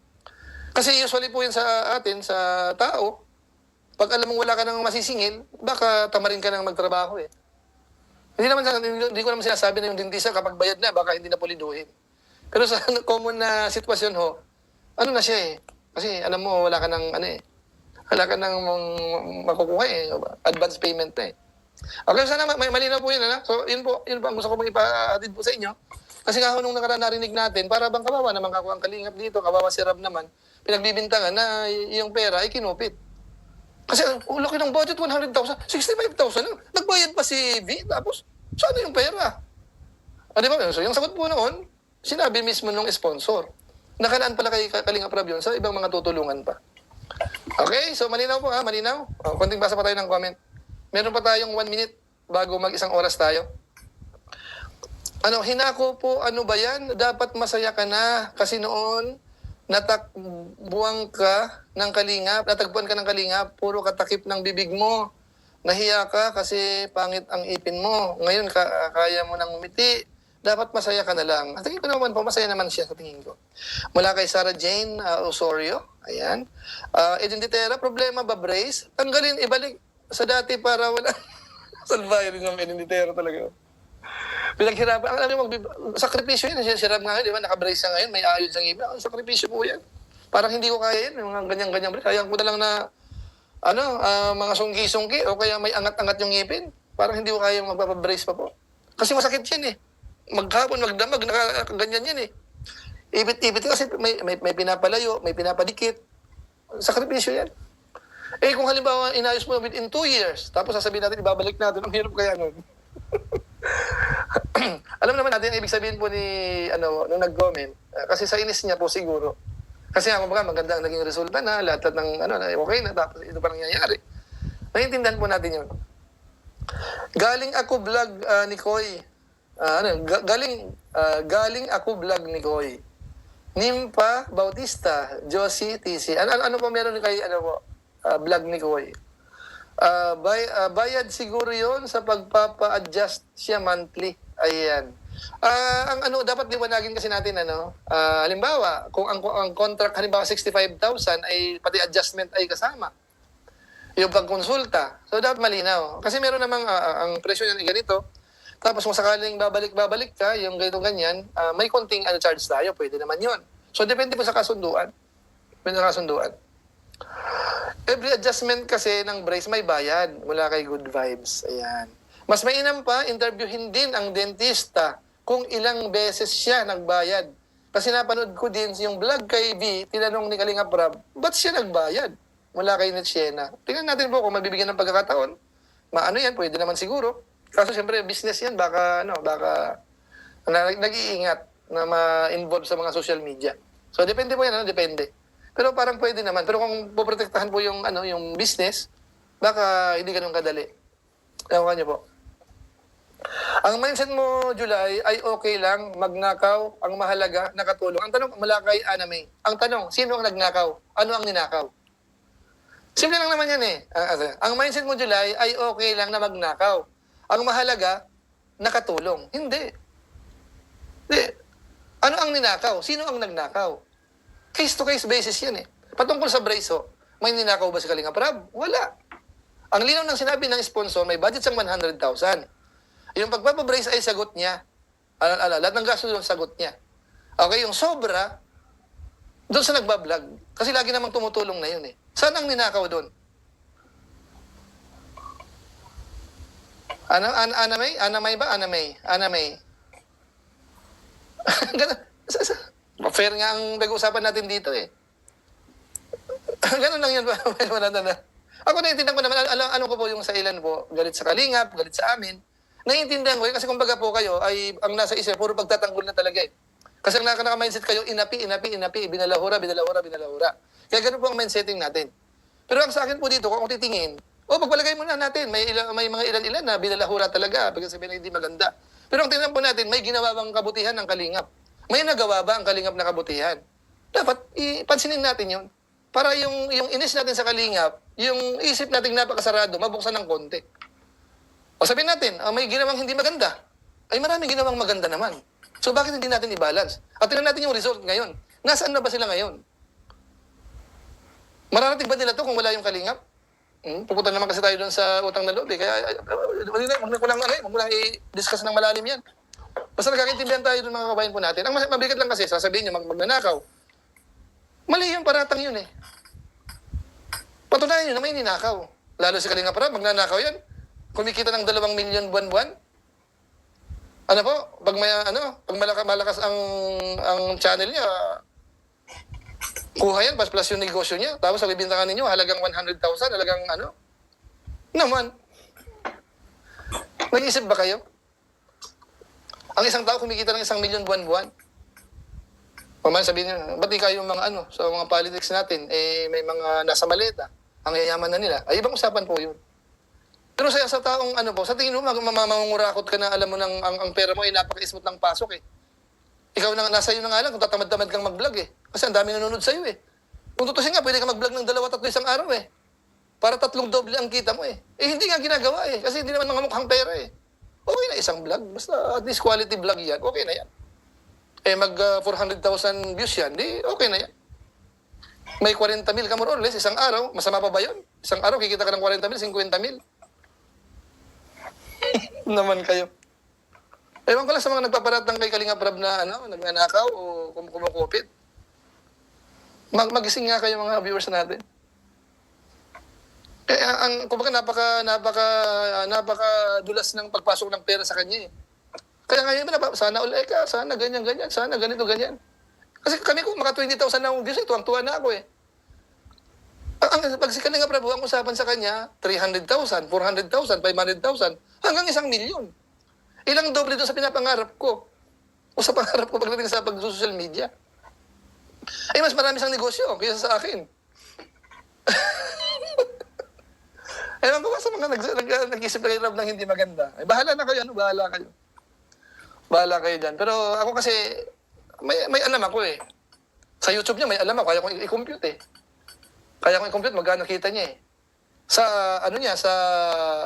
Kasi usually po yan sa atin, sa tao, pag alam mong wala ka nang masisingil, baka tamarin ka nang magtrabaho eh. Hindi ko naman sinasabi na yung dentista kapag bayad na, baka hindi na puliduhin. Pero sa common na sitwasyon ho, ano na siya eh. Kasi alam mo, wala ka nang wala ka nang makukuha eh. Advance payment na eh. Okay, sana malinaw po yun. So, yun po ang gusto ko mong ipahatid po sa inyo. Kasi nga nung nakaraan narinig natin, para bang kawawa naman kakuha ang kalingap dito, kawawa si Rab naman, pinagbibintangan na yung pera ay kinupit. Kasi laki ng budget, 100,000, 65,000 lang. Nagbayad pa si V, tapos saan yung pera? Di ba? So, yung sagot po noon, sinabi mismo nung sponsor. Nakalaan pala kay Kalingap Rab yun sa ibang mga tutulungan pa. Okay, so malinaw po malinaw. Konting basa pa tayo ng comment. Meron pa tayong 1 minute bago mag-1 oras tayo. Hinako po, ano ba yan? Dapat masaya ka na kasi noon natakbuhan ka ng Kalingap, natagpuan ka ng Kalingap, puro katakip ng bibig mo. Nahiya ka kasi pangit ang ipin mo. Ngayon kaya mo nang umiti. Dapat masaya ka na lang. At tingin ko naman po, masaya naman siya sa tingin ko. Mula kay Sarah Jane Osorio. Ayan. Edinditera, problema ba, brace? Tanggalin, ibalik sa dati para wala. Salbayo rin ng edinditera talaga. Pinaghirapan. Alam mo, sakripisyo yan. Sirap nga, di ba? Naka-brace siya ngayon. May ayod siyang iba. Sakripisyo po yan. Parang hindi ko kaya yan. Yung mga ganyan-ganyan brace. Kaya ko na lang na mga sungki-sungki o kaya may angat-angat yung ngipin. Parang hindi ko kaya magpapabrace pa po. Kasi masakit yan eh. Maghapon, magdamag, ganyan yan eh. Ibit-ibit kasi may pinapalayo, may pinapadikit. Sakripisyo yan. Eh kung halimbawa inayos mo within 2 years, tapos sasabihin natin, ibabalik natin, ang hirap kaya nun. Alam naman natin, ibig sabihin po ni, nung nag-comment, kasi sa inis niya po siguro. Kasi nga, maganda ang naging resulta na, lahat ng, okay na, tapos ito pa nangyayari. Naiintindihan po natin yun. Galing ako vlog ni Koy. Galing ako vlog ni Koy. Nimpa Bautista, Josie TC. Ano po meron kay vlog ni Koy? Bayad siguro 'yon sa pagpapa-adjust siya monthly. Ayan. Dapat liwanagin kasi natin halimbawa, kung ang contract halimbawa 65,000 ay pati adjustment ay kasama. Yung pagkonsulta. So dapat malinaw. Kasi meron namang ang presyo niyan ay ganito. Tapos kung sakaling babalik ka, yung ganito ganyan, may konting charge tayo, pwede naman yon. So depende po sa kasunduan. Depende sa kasunduan. Every adjustment kasi ng brace may bayad mula kay Good Vibes. Ayan. Mas mainam pa, interviewin din ang dentista kung ilang beses siya nagbayad. Kasi napanood ko din yung vlog kay V, tinanong ni Kalingap Rab, ba't siya nagbayad mula kay Netshena? Tingnan natin po kung mabibigyan ng pagkakataon. Yan, pwede naman siguro. Kaso siyempre, business yan, baka nag-iingat na ma-involve sa mga social media. So, depende po yan, depende. Pero parang pwede naman. Pero kung poprotektahan po yung business, baka hindi ganun kadali. Ewan niyo po. Ang mindset mo, July, ay okay lang, magnakaw, ang mahalaga, nakatulong. Ang tanong, mula kay Aname. Ang tanong, sino ang nagnakaw? Ano ang ninakaw? Simple lang naman yan eh. Ang mindset mo, July, ay okay lang na magnakaw. Ang mahalaga, nakatulong. Hindi. Ano ang ninakaw? Sino ang nagnakaw? Case-to-case basis yan eh. Patungkol sa brace, may ninakaw ba si Kalingap Rab? Wala. Ang linaw ng sinabi ng sponsor, may budget sang 100,000. Yung pagpapabrace ay sagot niya. Lahat ng gasto doon, sagot niya. Okay, yung sobra, doon sa nagbablog. Kasi lagi namang tumutulong na yun eh. Saan ang ninakaw doon? Anamay ba? Anamay. Fair nga ang nag-uusapan natin dito eh. Ganun lang yun. Ako naiintindihan ko naman, ano ko po yung sa ilan po, galit sa Kalingap, galit sa amin. Naiintindihan ko kasi kumbaga po kayo ay ang nasa isip, puro pagtatanggol na talaga eh. Kasi ang naka-mindset kayo, inapi, binalahura. Kaya ganun po ang mindsetting natin. Pero ang sa akin po dito, kung titingin, pagpalagay muna natin, may mga ilan-ilan na binalahura talaga, pag sabihin na hindi maganda. Pero ang tingnan po natin, may ginawa bang kabutihan ng Kalingap? May nagawa ba ang Kalingap na kabutihan? Dapat ipansinin natin yun. Para yung inis natin sa Kalingap, yung isip nating napakasarado, mabuksan ng konti. O sabihin natin, may ginawang hindi maganda. Ay maraming ginawang maganda naman. So bakit hindi natin i-balance? At tingnan natin yung result ngayon. Nasaan na ba sila ngayon? Mararating ba nila to kung wala yung Kalingap? Pupunta naman kasi tayo doon sa utang na loob eh. Kaya, huwag mo lang i-discuss ng malalim yan. Basta nagkakaintindihan tayo doon mga kabayan po natin. Ang mabigat lang kasi, sasabihin nyo, magnanakaw. Mali yung paratang yun eh. Patunayan nyo na may ninakaw. Lalo si Kalingap Rab, magnanakaw yan. Kumikita ng 2 milyon buwan-buwan. Ano po, pag malakas ang channel niya, kuha yan, plus yung negosyo niya. Tapos ang bibintangan ninyo, halagang 100,000, halagang naman. Nag-iisip ba kayo? Ang isang tao kumikita ng 1 milyon buwan-buwan. Paman sabihin nyo, ba't di kayo sa mga politics natin, may mga nasa maleta, ang yayaman na nila. Ay, ibang usapan po yun. Pero sa taong sa tingin mo, mamangurakot ka na alam mo ang pera mo ay napaka-smooth ng pasok eh. Ikaw na, nasa iyo na nga lang kung tatamad-tamad kang mag-vlog eh. Kasi ang dami nanonood sa'yo eh. Kung tutusin nga, pwede ka mag-vlog ng 2-3 isang araw eh. Para 3 doble ang kita mo eh. Hindi nga ginagawa eh. Kasi hindi naman mga mukhang pera eh. Okay na isang vlog. Basta at least quality vlog yan. Okay na yan. Mag 400,000 views yan. Di okay na yan. May 40 mil ka more or less isang araw. Masama pa ba yun? Isang araw kikita ka ng 40 mil, 50 mil. Naman kayo. Ewan ko lang sa mga nagpaparatang kay Kalingap Rab na nagnanakaw o kumukupit. Magising nga kayo mga viewers natin. Kumbaga napaka dulas ng pagpasok ng pera sa kanya eh. Kaya ngayon sana ulay ka, sana ganyan, sana ganito, ganyan. Kasi kami kung maka 20,000 na views, tuwang-tuwa na ako eh. Pag si Kalingap Rab, ang usapan sa kanya, 300,000, 400,000, 500,000, hanggang 1 milyon. Ilang doble doon sa pinapangarap ko. O sa pangarap ko pagdating sa pag-social media. Ay, mas marami siyang negosyo kaysa sa akin. Ewan ko ba sa mga nag-isip na Rab ng hindi maganda. Ay, bahala na kayo, bahala kayo. Bahala kayo dyan. Pero ako kasi, may alam ako eh. Sa YouTube niya, may alam ako. Kaya kong i-compute eh. Kaya kong i-compute, magkano kita niya eh. Sa, sa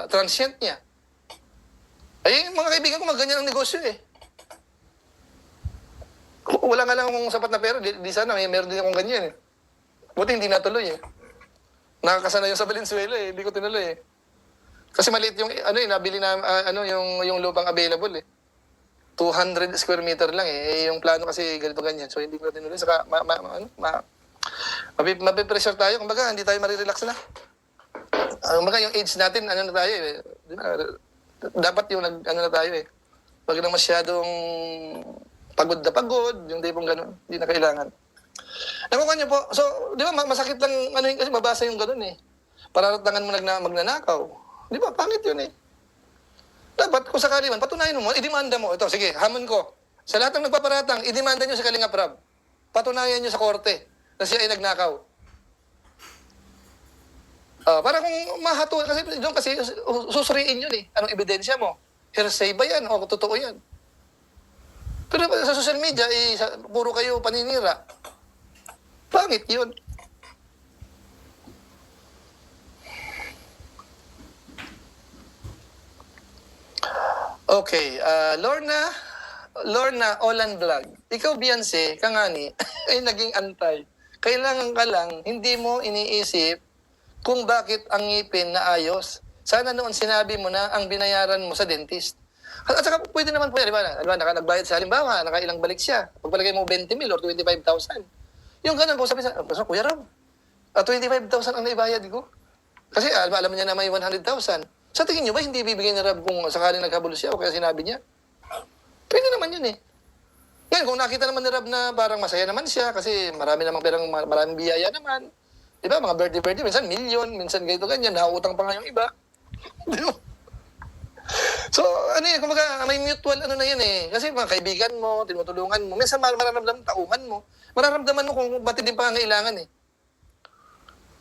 transient niya. Ay, mga kaibigan ko, magganyan ang negosyo eh. Wala nga lang akong sapat na pera, di sana, meron din akong ganyan eh. Buti hindi natuloy eh. Nakakasana yung sa Valenzuela eh, hindi ko tinuloy eh. Kasi maliit yung, nabili na, yung lupang available eh. 200 square meter lang eh. Yung plano kasi ganito ganyan, so hindi ko tinuloy. Saka, mapipressure tayo, kumbaga, hindi tayo marirelax na. Kumbaga, yung age natin, na tayo eh. Dapat yung na tayo eh. Wag lang masyadong pagod na pagod, yung tipong gano'n, hindi na kailangan. Nakuha niyo po, so, di ba, masakit lang, kasi mabasa yung gano'n eh. Pararatangan mo magnanakaw. Di ba, pangit yun eh. Dapat, kung sakali man, patunayan mo, idemanda mo. Ito, sige, hamon ko. Sa lahat ng nagpaparatang, idemanda nyo sa Kalingap Rab. Patunayan nyo sa korte na siya ay nagnakaw. Para kung mahatol, kasi susuriin yun eh. Anong ebidensya mo? Hearsay ba yan? O totoo yan? Pero sa social media, puro kayo paninira. Pangit yun. Okay, Lorna Olan Vlog. Ikaw, Beyonce, kangani, ay naging antay. Kailangan ka lang, hindi mo iniisip kung bakit ang ngipin na ayos. Sana noon sinabi mo na ang binayaran mo sa dentist. At saka pwede naman po yan, di ba? Nagbayad sa halimbawa, nakailang balik siya. Pagpalagay mo 20 mil or 25,000. Yung ganun po, sabi sa, Kuya Rob, 25,000 ang naibayad ko. Kasi alam niya na may 100,000. Sa tingin niyo ba, hindi bibigay ni Rob kung sakaling nagkabulo siya o kaya sinabi niya? Pwede naman yun eh. Ngayon, kung nakita naman ni Rob na parang masaya naman siya kasi maraming biyaya naman. Di ba, mga birthday, minsan milyon, minsan ganito ganyan, nautang pa nga yung iba. Di ba? So, kumbaga, may mutual na yan eh. Kasi mga kaibigan mo, tinutulungan mo, minsan mararamdaman tauhan mo. Mararamdaman mo kung matinding pangangailangan eh.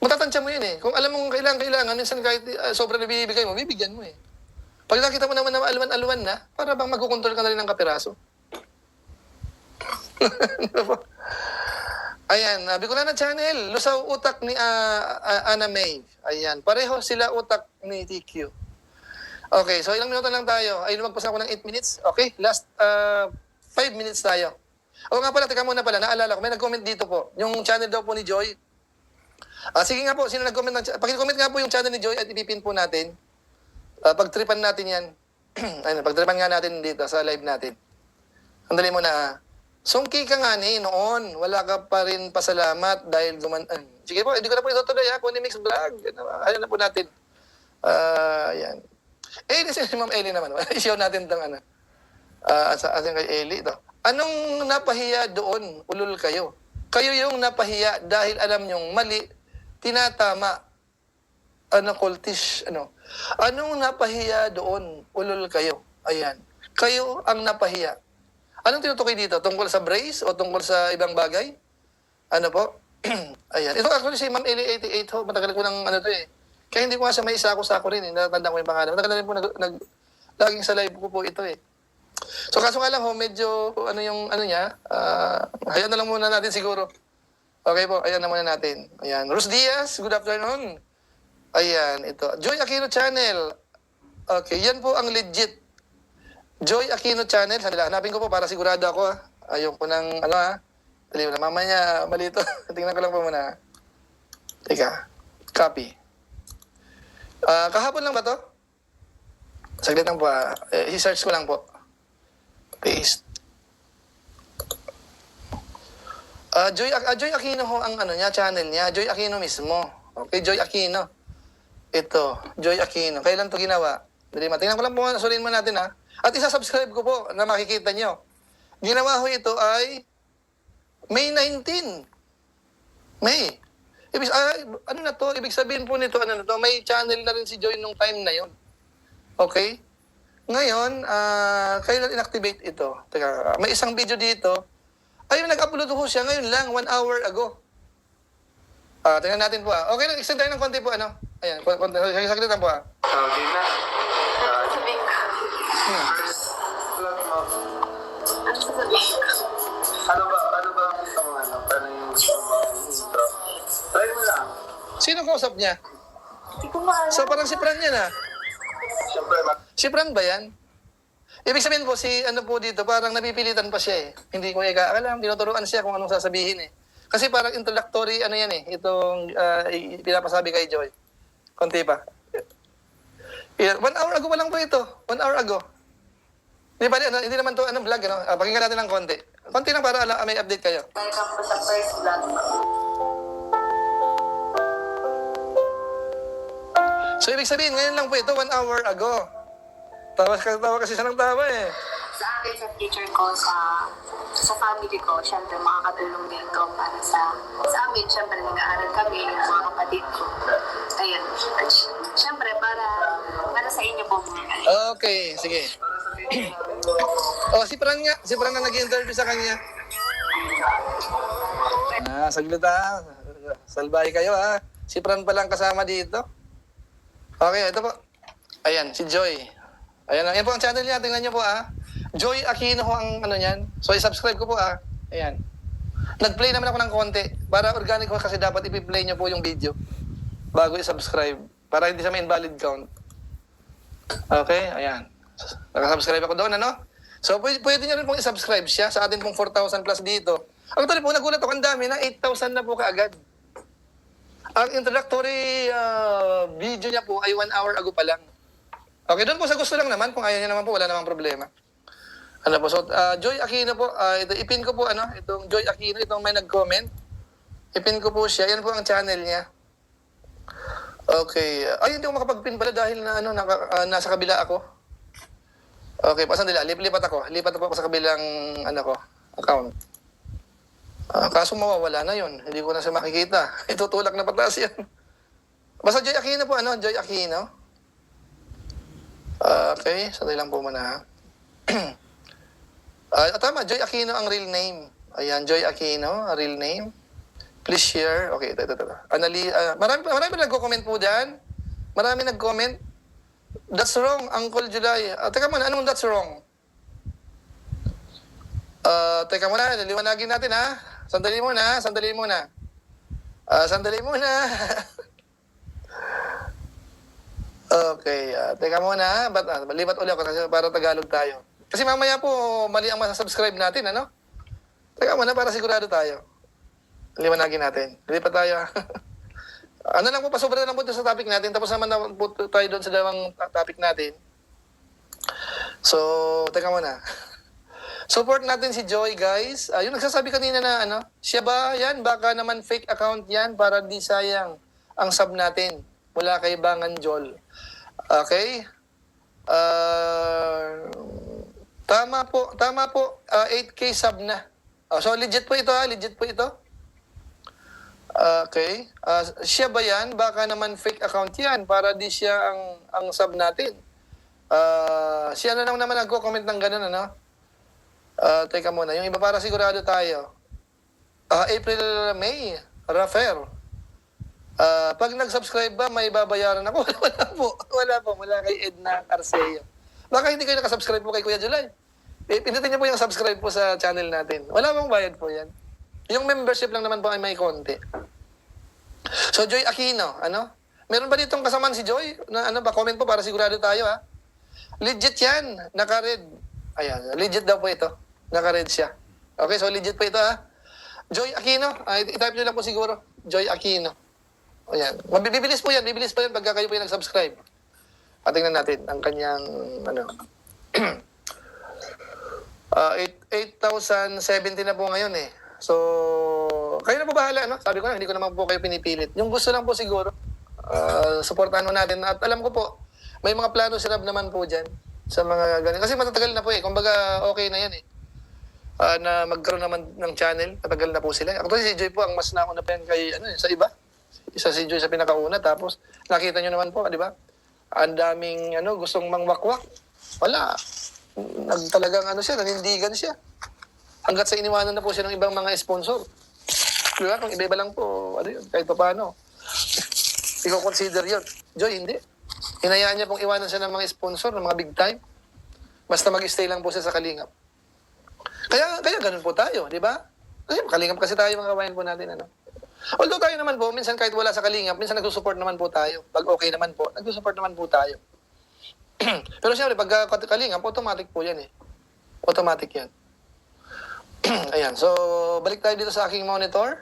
Matatansya mo yun eh. Kung alam mong kailangan, minsan kahit sobrang nabibigay mo, bibigyan mo eh. Pag nakita mo naman na alwan-alwan na, para bang magkukontrol ka na rin ng kapiraso. Ayan, Bicolana Channel, Lusaw utak ni Ana May. Ayan, pareho sila utak ni TQ. Okay, so ilang minuto lang tayo. Ay, lumagpas ako ng 8 minutes. Okay, last 5 minutes tayo. O nga pala, teka muna pala, naalala ko, may nag-comment dito po. Yung channel daw po ni Joy. Sige nga po, sino nag-comment? Pakicomment nga po yung channel ni Joy at ipipin po natin. Pagtripan natin yan. Ayun, pagtripan nga natin dito sa live natin. Sandali mo na. Sungki ka nga ni noon. Wala ka pa rin pasalamat dahil sige po, hindi ko na po itutuloy ha. Kung Mix Vlog. Ayan na po natin. Ayan. Si Ma'am Ellie naman. I-show natin itong ano. Sa ating kay Ellie ito. Anong napahiya doon? Ulol kayo. Kayo yung napahiya dahil alam nyong mali, tinatama. Kultish, Anong napahiya doon? Ulol kayo. Ayan. Kayo ang napahiya. Anong tinutukoy dito? Tungkol sa brace o tungkol sa ibang bagay? Ano po? Ayan. Ito actually si Ma'am Ellie 88 ho. Matagal ko ng to eh. Kaya hindi ko nga siya may sako-sako rin eh. Natanda ko yung pangalan. Matagal na rin po laging sa live ko po ito eh. So kaso nga lang ho, medyo yung niya. Hayaan na lang muna natin siguro. Okay po, ayan na muna natin. Ayan. Rose Diaz, good afternoon. Ayan, ito. Joy Aquino Channel. Okay, yan po ang legit. Joy Aquino Channel. Hanapin ko po para sigurado ako. Ayun ko ng Dali mo na. Mamaya malito. Tingnan ko lang po muna. Teka. Copy. Kahapon lang ba to? Saglit lang po. I-search ko lang po. Paste. Joy Aquino ho ang niya, channel niya. Joy Aquino mismo. Okay, Joy Aquino. Ito, Joy Aquino. Kailan to ginawa? Dali, tingnan ko lang po. Suliin mo natin ha. At isa-subscribe ko po na makikita nyo. Ginawa ho ito ay May 19. May. Ibig sabihin po nito, may channel na rin si Joy nung time na yon. Okay? Ngayon, kailan inactivate ito? Teka, may isang video dito. Ayun, nag-upload ko siya ngayon lang, 1 hour ago. Tingnan natin po Okay lang, extend tayo ng konti po, Ayan, saglit lang po Okay na. Ano ba ang gusto mo Paano yung gusto mo intro? Try mo lang. Sino kausap niya? Hindi ko maalam. So parang si Fran yan Siyempre, Si Fran ba yan? Ibig sabihin po, po dito, parang napipilitan pa siya Hindi ko alam, tinuturuan siya kung anong sasabihin Kasi parang introductory, yan itong pinapasabi kay Joy. Konti pa. 1 hour ago pa lang po ito. 1 hour ago. Hindi naman to vlog, pakinggan natin ng konti. Konti lang para may update kayo. Welcome po sa first vlog. So, ibig sabihin, ngayon lang po ito, 1 hour ago. Tawa kasi siya ng tawa Sa akin, sa future ko, sa family ko, syempre makakatulong din ito para sa amin. Syempre, nag-aaral kami, yung mga kapatid ko. Ayun. At syempre, para sa inyo po mga. Okay, sige. Si Fran nga. Si Fran na nag-interview sa kanya. Saglit Salbahe kayo Si Fran pa lang kasama dito. Okay, ito po. Ayan, si Joy. Ayan po ang channel niya. Tingnan niyo po Joy Aquino ho ang niyan. So, i-subscribe ko po Ayan. Nag-play naman ako ng konti. Para organic ko kasi dapat i-play niyo po yung video. Bago i-subscribe. Para hindi siya may invalid count. Okay, ayan. Nakasubscribe ako doon, So, pwede niyo rin pong i-subscribe siya sa atin pong 4,000 plus dito. Ang tuloy po, nagulat ako, ang dami na 8,000 na po kaagad. Ang introductory video niya po ay 1 hour ago pa lang. Okay, doon po sa gusto lang naman. Kung ayaw niya naman po, wala namang problema. So, Joy Aquino po, ipin ko po, itong Joy Aquino, itong may nag-comment. Ipin ko po siya. Yan po ang channel niya. Okay. Hindi ko makapag-pin pala dahil nasa kabila ako. Okay, pasandali. Lipat ako. Lipat ako sa kabilang, account. Kaso mawawala na yun. Hindi ko na siya makikita. Itutulak na pataas yan. Basta Joy Aquino po, Joy Aquino. Okay, sandali lang po muna. Tama, Joy Aquino ang real name. Ayan, Joy Aquino, ang real name. Please share. Okay, ito. Marami nagko-comment po dyan. Marami nag-comment. That's wrong, Uncle July. Teka muna, anong that's wrong? Teka muna, liwanagin natin ha. Sandali muna. Sandali muna. Okay, teka muna. Lipat ulit ako kasi para Tagalog tayo. Kasi mamaya po, mali ang masasubscribe natin, ano? Teka muna, para sigurado tayo. Liwanagin natin. Lipat tayo. Ano lang po, pasobra lang po sa topic natin. Tapos naman na po tayo doon sa dalawang topic natin. So, teka muna. Support natin si Joy, guys. Yung nagsasabi kanina na, siya ba yan? Baka naman fake account yan para di sayang ang sub natin. Mula kay Bangan Jol. Okay? Tama po. 8K sub na. So, legit po ito, legit po ito. Okay. Siya ba yan? Baka naman fake account yan para di siya ang sub natin. Siya na lang naman nagko-comment ng ganun, ano? Teka muna. Yung iba para sigurado tayo. April, May, Rafael. Pag nag-subscribe ba, may babayaran ako? Wala po. Wala kay Edna Arceo. Baka hindi kayo nakasubscribe po kay Kuya July. Pindutin niyo po yung subscribe po sa channel natin. Wala pong bayad po yan. Yung membership lang naman po ay may konti. So, Joy Aquino, Meron ba ditong kasamaan si Joy? Na comment po para sigurado tayo, ha? Legit yan. Naka-red. Ayan, legit daw po ito. Naka-red siya. Okay, so legit po ito, ha? Joy Aquino. I-type nyo lang po siguro. Joy Aquino. Ayan. Bibilis po yan pagka kayo po yung nag-subscribe. Tingnan natin ang kanyang, 8,070 na po ngayon, eh. So, kayo na po bahala, Sabi ko na, hindi ko naman po kayo pinipilit. Yung gusto lang po siguro, supportahan mo natin. At alam ko po, may mga plano si Rab naman po dyan sa mga ganyan. Kasi matatagal na po, eh. Kumbaga, okay na yan, eh. Na magkaroon naman ng channel. Matagal na po sila. Actually, si Joy po, ang mas nauna pa yan kay, sa iba. Isa si Joy sa pinakauna. Tapos, nakita nyo naman po, di ba? Ang daming, gustong mangwakwak. Wala. Talagang, nanindigan siya. Hanggat sa iniwanan na po siya ng ibang mga sponsor. Di ba? Kung iba lang po, yun, kahit pa paano. I-consider yun. Joy, hindi. Hinayaan niya pong iwanan siya ng mga sponsor, ng mga big time. Basta mag-stay lang po siya sa Kalingap. Kaya ganun po tayo, di ba? Kasi Kalingap kasi tayo, mga kabayan po natin, Although tayo naman po, minsan kahit wala sa Kalingap, minsan nagsusupport naman po tayo. Pag okay naman po, nagsusupport naman po tayo. Pero siyempre, pag Kalingap, automatic po yan, eh. Automatic yan. Ayan, so balik tayo dito sa aking monitor.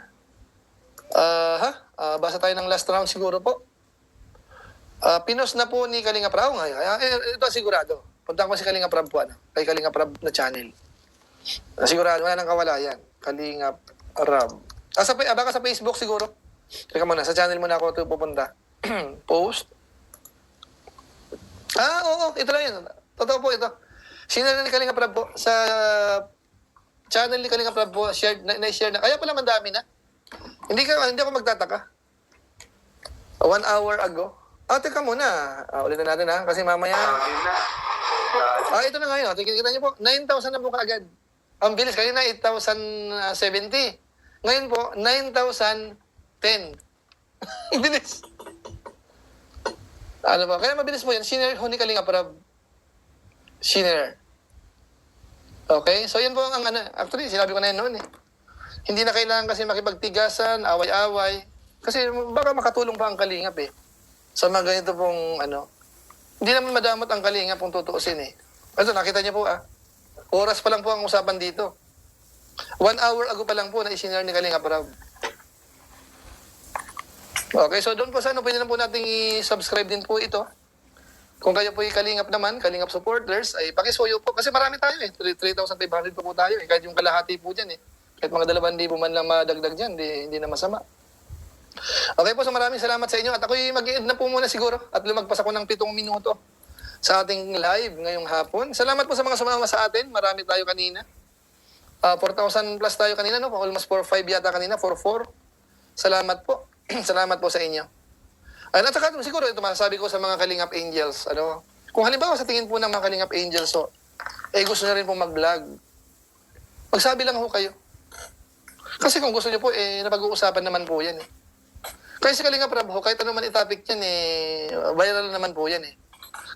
Basa tayo ng last round siguro po. Pinos na po ni Kalingap Rab. Ito sigurado. Punta ko si Kalingap Rab po, kay Kalingap Rab na channel. Sigurado, wala nang kawala yan. Kalingap Rab. Baka sa Facebook siguro. Teka muna, sa channel muna ako ito pupunta. Post. Oo, ito lang yun. Totoo po ito. Sinare ni Kalingap Rab po sa channel ni Kalingap Rab po, na-share na. Kaya pala mandami na. Hindi ako magtataka. 1 hour ago. Teka muna. Ulit na natin, kasi mamaya. Ito na ngayon. Kita niyo po, 9,000 na po kaagad. Ang bilis. Kanina 8,070. Ngayon po, 9,010. Bilis. Kaya mabilis po yan. Sinare ho ni Kalingap Rab. Sinare. Okay? So, yan po ang actually, sinabi ko na yan noon, eh. Hindi na kailangan kasi makipagtigasan, away-away. Kasi baka makatulong pa ang Kalingap, eh. Sa mga ganito pong, hindi naman madamot ang Kalingap kung tutuusin, eh. Ito, nakita niyo po, Oras pa lang po ang usapan dito. 1 hour ago pa lang po na isinare ni Kalingap Rab. Okay, so doon po pwede na po natin i-subscribe din po ito. Kung kayo po Kalingap naman, Kalingap supporters, ay pakisuyo po. Kasi marami tayo, 3,500 po tayo. Kahit yung kalahati po dyan, Kahit mga 2,000 man lang madagdag dyan, hindi na masama. Okay po, so maraming salamat sa inyo. At ako'y mag-i-end na po muna siguro. At lumagpas ako ng 7 minuto sa ating live ngayong hapon. Salamat po sa mga sumama sa atin. Marami tayo kanina. 4,000 plus tayo kanina, Almost 4,500 yata kanina, 4,400. Salamat po. Salamat po sa inyo. At saka siguro ito masasabi ko sa mga Kalingap Angels. Kung halimbawa sa tingin po ng mga Kalingap Angels, gusto nyo rin po mag-vlog. Magsabi lang ho kayo. Kasi kung gusto nyo po, napag-uusapan naman po yan. Kaya si Kalingap Rab, kahit ano man i-topic yan, viral naman po yan.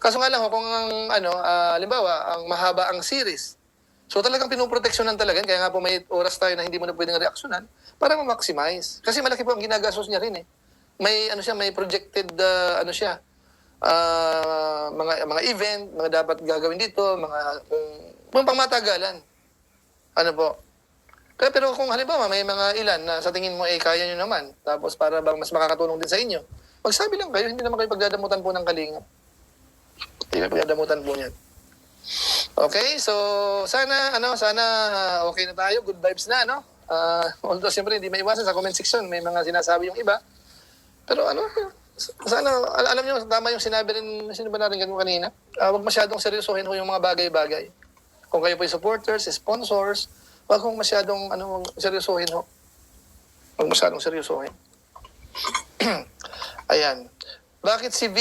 Kaso nga lang ho, kung ang halimbawa, ang mahaba ang series. So talagang pinoproteksyonan talaga. Kaya nga po may oras tayo na hindi mo na pwedeng reaksyonan para ma-maximize. Kasi malaki po ang ginagastos niya rin eh. May may projected mga event, mga dapat gagawin dito, mga pangmatagalan. Ano po? Pero kung halimbawa may mga ilan na sa tingin mo kaya nyo naman, tapos para bang mas makakatulong din sa inyo, magsabi lang kayo, hindi naman kayo pagdadamutan po ng kalingap. Hindi na pagdadamutan po niyan. Okay, so sana okay na tayo, good vibes na, no? Although siyempre hindi maiwasan sa comment section, may mga sinasabi yung iba. Pero sana, alam niyo, tama yung sinabi ba natin kanina? Huwag masyadong seryosohin ho yung mga bagay-bagay. Kung kayo po yung supporters, sponsors, huwag kong masyadong seryosohin ho. Huwag masyadong seryosohin. Ayan. Bakit si B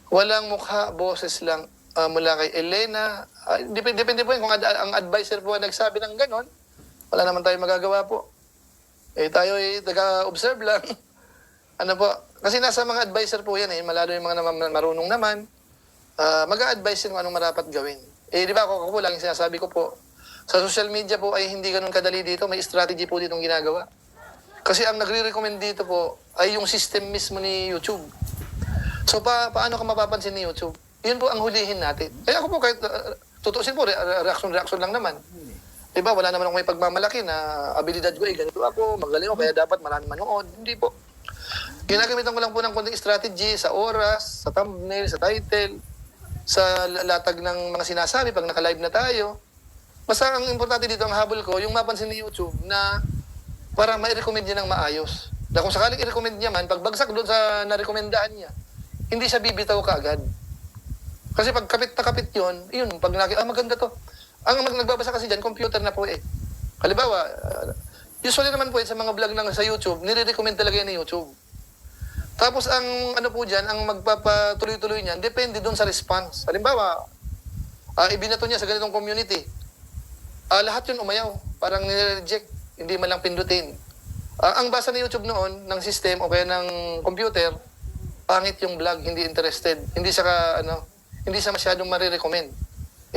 walang mukha, boses lang mula kay Elena? Depende po yun. Kung ang advisor po nagsabi ng ganon, wala naman tayo magagawa po. Tayo taga-observe lang. Ano po? Kasi nasa mga advisor po yan malalo yung mga marunong naman. Mag-a-advise kung anong marapat gawin. Di ba ako po, laging sinasabi ko po, sa social media po ay hindi ganun kadali dito. May strategy po ditong ginagawa. Kasi ang nagre-recommend dito po ay yung system mismo ni YouTube. So paano ka mapapansin ni YouTube? Yun po ang hulihin natin. Kaya ako po kahit tutusin po, reaction lang naman. Diba, wala naman akong may pagmamalaki na abilidad ko ganito ako, magaling ako, kaya dapat maraming manood. Hindi po. Ginagamitan ko lang po ng konting strategy sa oras, sa thumbnail, sa title, sa latag ng mga sinasabi pag naka-live na tayo. Basta ang importante dito, ang habol ko, yung mapansin ni YouTube na para ma-recommend niya ng maayos. Na kung sakaling i-recommend niya man, pag bagsak doon sa na-recomendahan niya, hindi siya bibitaw kaagad. Kasi pag kapit na kapit yun, pag maganda to. Ang nagbabasa kasi dyan, computer na po Halimbawa, usually naman po sa mga vlog sa YouTube, nire-recommend talaga yan ni YouTube. Tapos ang po dyan, ang magpapatuloy-tuloy niyan, depende doon sa response. Halimbawa, ibinato niya sa ganitong community. Lahat yun umayaw, parang nire-reject, hindi man lang pindutin. Ang basa ng YouTube noon, ng system o kaya ng computer, pangit yung vlog, hindi interested. Hindi siya masyadong marirecommend.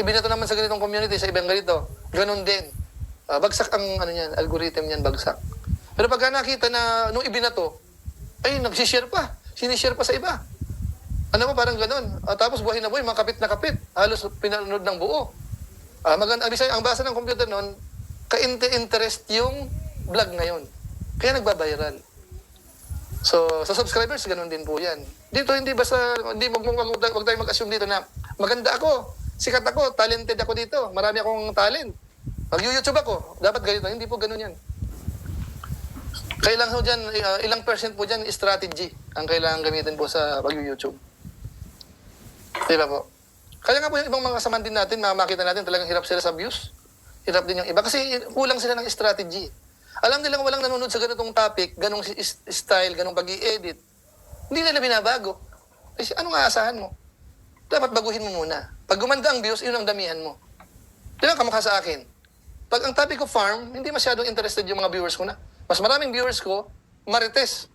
Ibinato naman sa ganitong community, sa ibang ganito, ganun din. Bagsak ang algorithm niyan, bagsak. Pero pagka nakita na nung ibinato, ay nagsishare pa. Sinishare pa sa iba. Parang ganun. Tapos buhay na buhay, mga kapit na kapit. Halos pinanood ng buo. Ang basa ng computer noon, ka-interest yung vlog ngayon. Kaya nagbabiral. So, sa subscribers, ganun din po yan. Dito, hindi wag tayo mag-assume dito na maganda ako, sikat ako, talented ako dito, marami akong talent. Mag-YouTube ako, dapat ganito. Hindi po ganun yan. Kailangan ho dyan, ilang percent po dyan, strategy ang kailangan gamitin po sa pag-YouTube. Diba po? Kaya nga po yung ibang mga kasaman din natin, makita natin talagang hirap sila sa views. Hirap din yung iba. Kasi kulang sila ng strategy. Alam nilang walang nanonood sa ganitong topic, ganong style, ganong pag-i-edit. Hindi nila binabago. Kasi anong aasahan mo? Dapat baguhin mo muna. Pag gumanda ang views, yun ang damihan mo. Di ba kamukha sa akin? Pag ang topic ko farm, hindi masyadong interested yung mga viewers ko na. Mas maraming viewers ko, marites.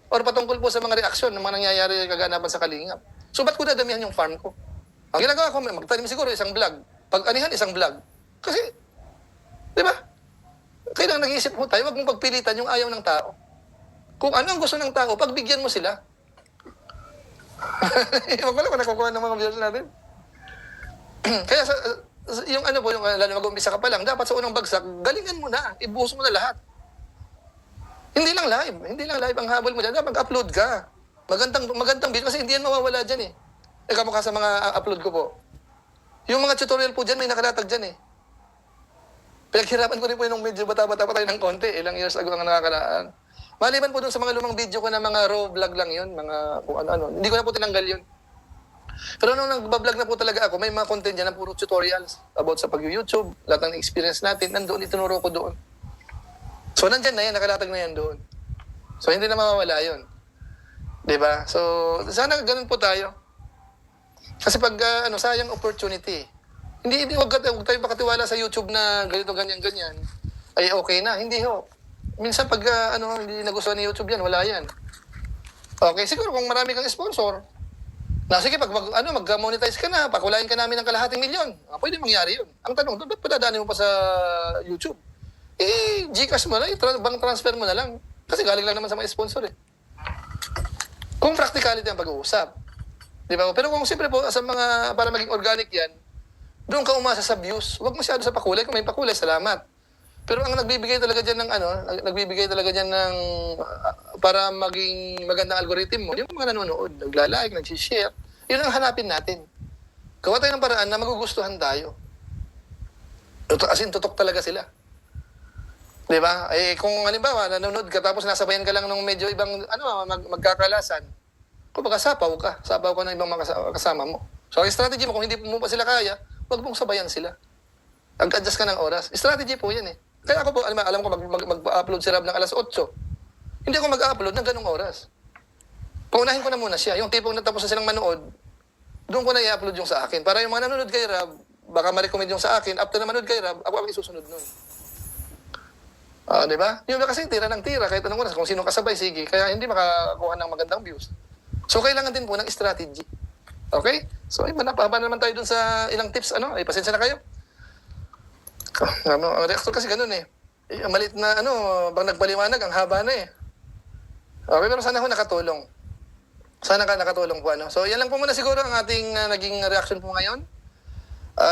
Or patungkol po sa mga reaksyon ng mga nangyayari kaganapan sa Kalingap. So, ba't ko dadamihan yung farm ko? Ang ginagawa ko, magtanim siguro isang vlog. Pag anihan, isang vlog. Kasi, di ba? Kailangan nag-iisip mo tayo, wag mong pagpilitan yung ayaw ng tao. Kung ano ang gusto ng tao, pagbigyan mo sila. Wag mo lang kung nakukuha ng mga viewers natin. Kaya, yung lalo mag-umpisa ka pa lang, dapat sa unang bagsak, galingan mo na, ibuhos mo na lahat. Hindi lang live ang habol mo dyan. Dapat mag-upload ka. Magandang video kasi hindi yan mawawala dyan kamukha sa mga upload ko po. Yung mga tutorial po dyan, may nakalatag dyan Pinaghirapan ko rin po yung medyo bata-bata pa tayo ng konti. Ilang years ago ang nakakaraan. Maliban po dun sa mga lumang video ko na mga raw vlog lang yun. Mga kung ano-ano. Hindi ko na po tinanggal yun. Pero nung nagbablog na po talaga ako, may mga content dyan na puro tutorials about sa pag-YouTube. Lahat ng experience natin, nandoon, itinuro ko doon. So, nandyan na yan, nakalatag na yan doon. So, hindi na mawawala yun. Diba? So, sana ganun po tayo. Kasi pag, sayang opportunity. Huwag tayo pakatiwala sa YouTube na ganito, ganyan. Ay, okay na. Hindi ho. Minsan pag, hindi nagustuhan ni YouTube yan, wala yan. Okay, siguro kung marami kang sponsor, Na sige, mag-monetize ka na, pakulayan ka namin ng kalahating milyon. Pwede mangyari yun. Ang tanong, ba't padadaanin mo pa sa YouTube? Gcash mo na, bank transfer mo na lang. Kasi galing lang naman sa mga sponsor eh. Kung practicality ang pag-uusap. Di ba? Pero kung siyempre po, sa mga, para maging organic yan, doon ka umasa sa views. Huwag masyado sa pakulay. Kung may pakulay, salamat. Pero ang nagbibigay talaga dyan ng para maging magandang algorithm mo, yung mga nanonood, nagla-like, nag-share, yun ang hanapin natin. Gawa tayo ng paraan na magugustuhan tayo. As in, tutok talaga sila. Di ba? Kung halimbawa, nanonood ka, tapos nasabayan ka lang ng medyo ibang, magkakalasan, kumbaga sapaw ka ng ibang mga kasama mo. So, ang strategy mo, kung hindi mo pa sila kaya, huwag mong sabayan sila. Mag-adjust ka ng oras. Strategy po yan eh. Kaya ako po, alam ko mag-upload si Rob ng alas 8. Hindi ako mag-upload ng ganong oras. Paunahin ko na muna siya. Yung tipong natapos na silang manood, doon ko na i-upload yung sa akin. Para yung mga nanonood kay Rob, baka ma-recommend yung sa akin, after na manood kay Rob, ako ang isusunod nun. Di ba? Yung kasi tira ng tira, kahit anong oras, kung sino kasabay, sige. Kaya hindi makakuha ng magandang views. So, kailangan din po ng strategy. Okay? So, manapahaba naman tayo dun sa ilang tips. Pasensya na kayo. Ang reactor kasi ganun eh. Malit na bang nagpaliwanag, ang haba na eh. Okay, pero sana ho nakatulong. Sana ka nakatulong po. So, yan lang po muna siguro ang ating naging reaction po ngayon.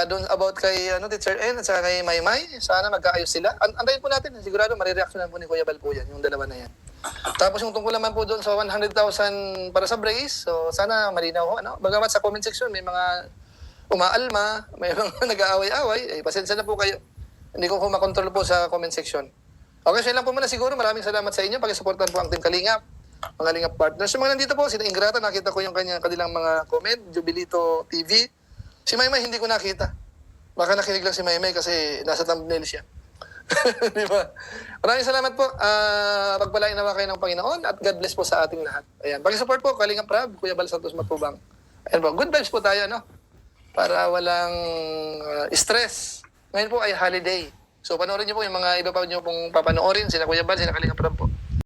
Doon about kay Teacher N at saka kay Maymay. Sana magkaayos sila. Antayin po natin. Sigurado marireactionan po ni Kuya Bal po yan. Yung dalawa na yan. Tapos yung tungkol naman po doon sa 100,000 para sa brace. So, sana malinaw ho. Bagamat sa comment section may mga umaalma, may mga nag-aaway-away. Pasensya na po kayo. Hindi ko makontrol po sa comment section. Okay, so yun lang po muna siguro. Maraming salamat sa inyo. Pakisuportan po ang Team Kalingap, mga Kalingap partners. Yung mga nandito po, sila Ingrata, nakita ko yung kanilang mga comment. Jubilito TV. Si Maymay, hindi ko nakita. Baka nakinig lang si Maymay kasi nasa thumbnail siya. Di ba? Maraming salamat po. Pagpalain naman kayo ng Panginoon at God bless po sa ating lahat. Ayan. Pakisupport po, Kalingap Rab, Kuya Bal Santos Matubang. Ayan po. Good vibes po tayo, para walang stress. Ngayon po ay holiday. So, panoorin niyo po yung mga iba pa niyo pong papanoorin. Sila Kuya Bal, sila Kalingap Rab po.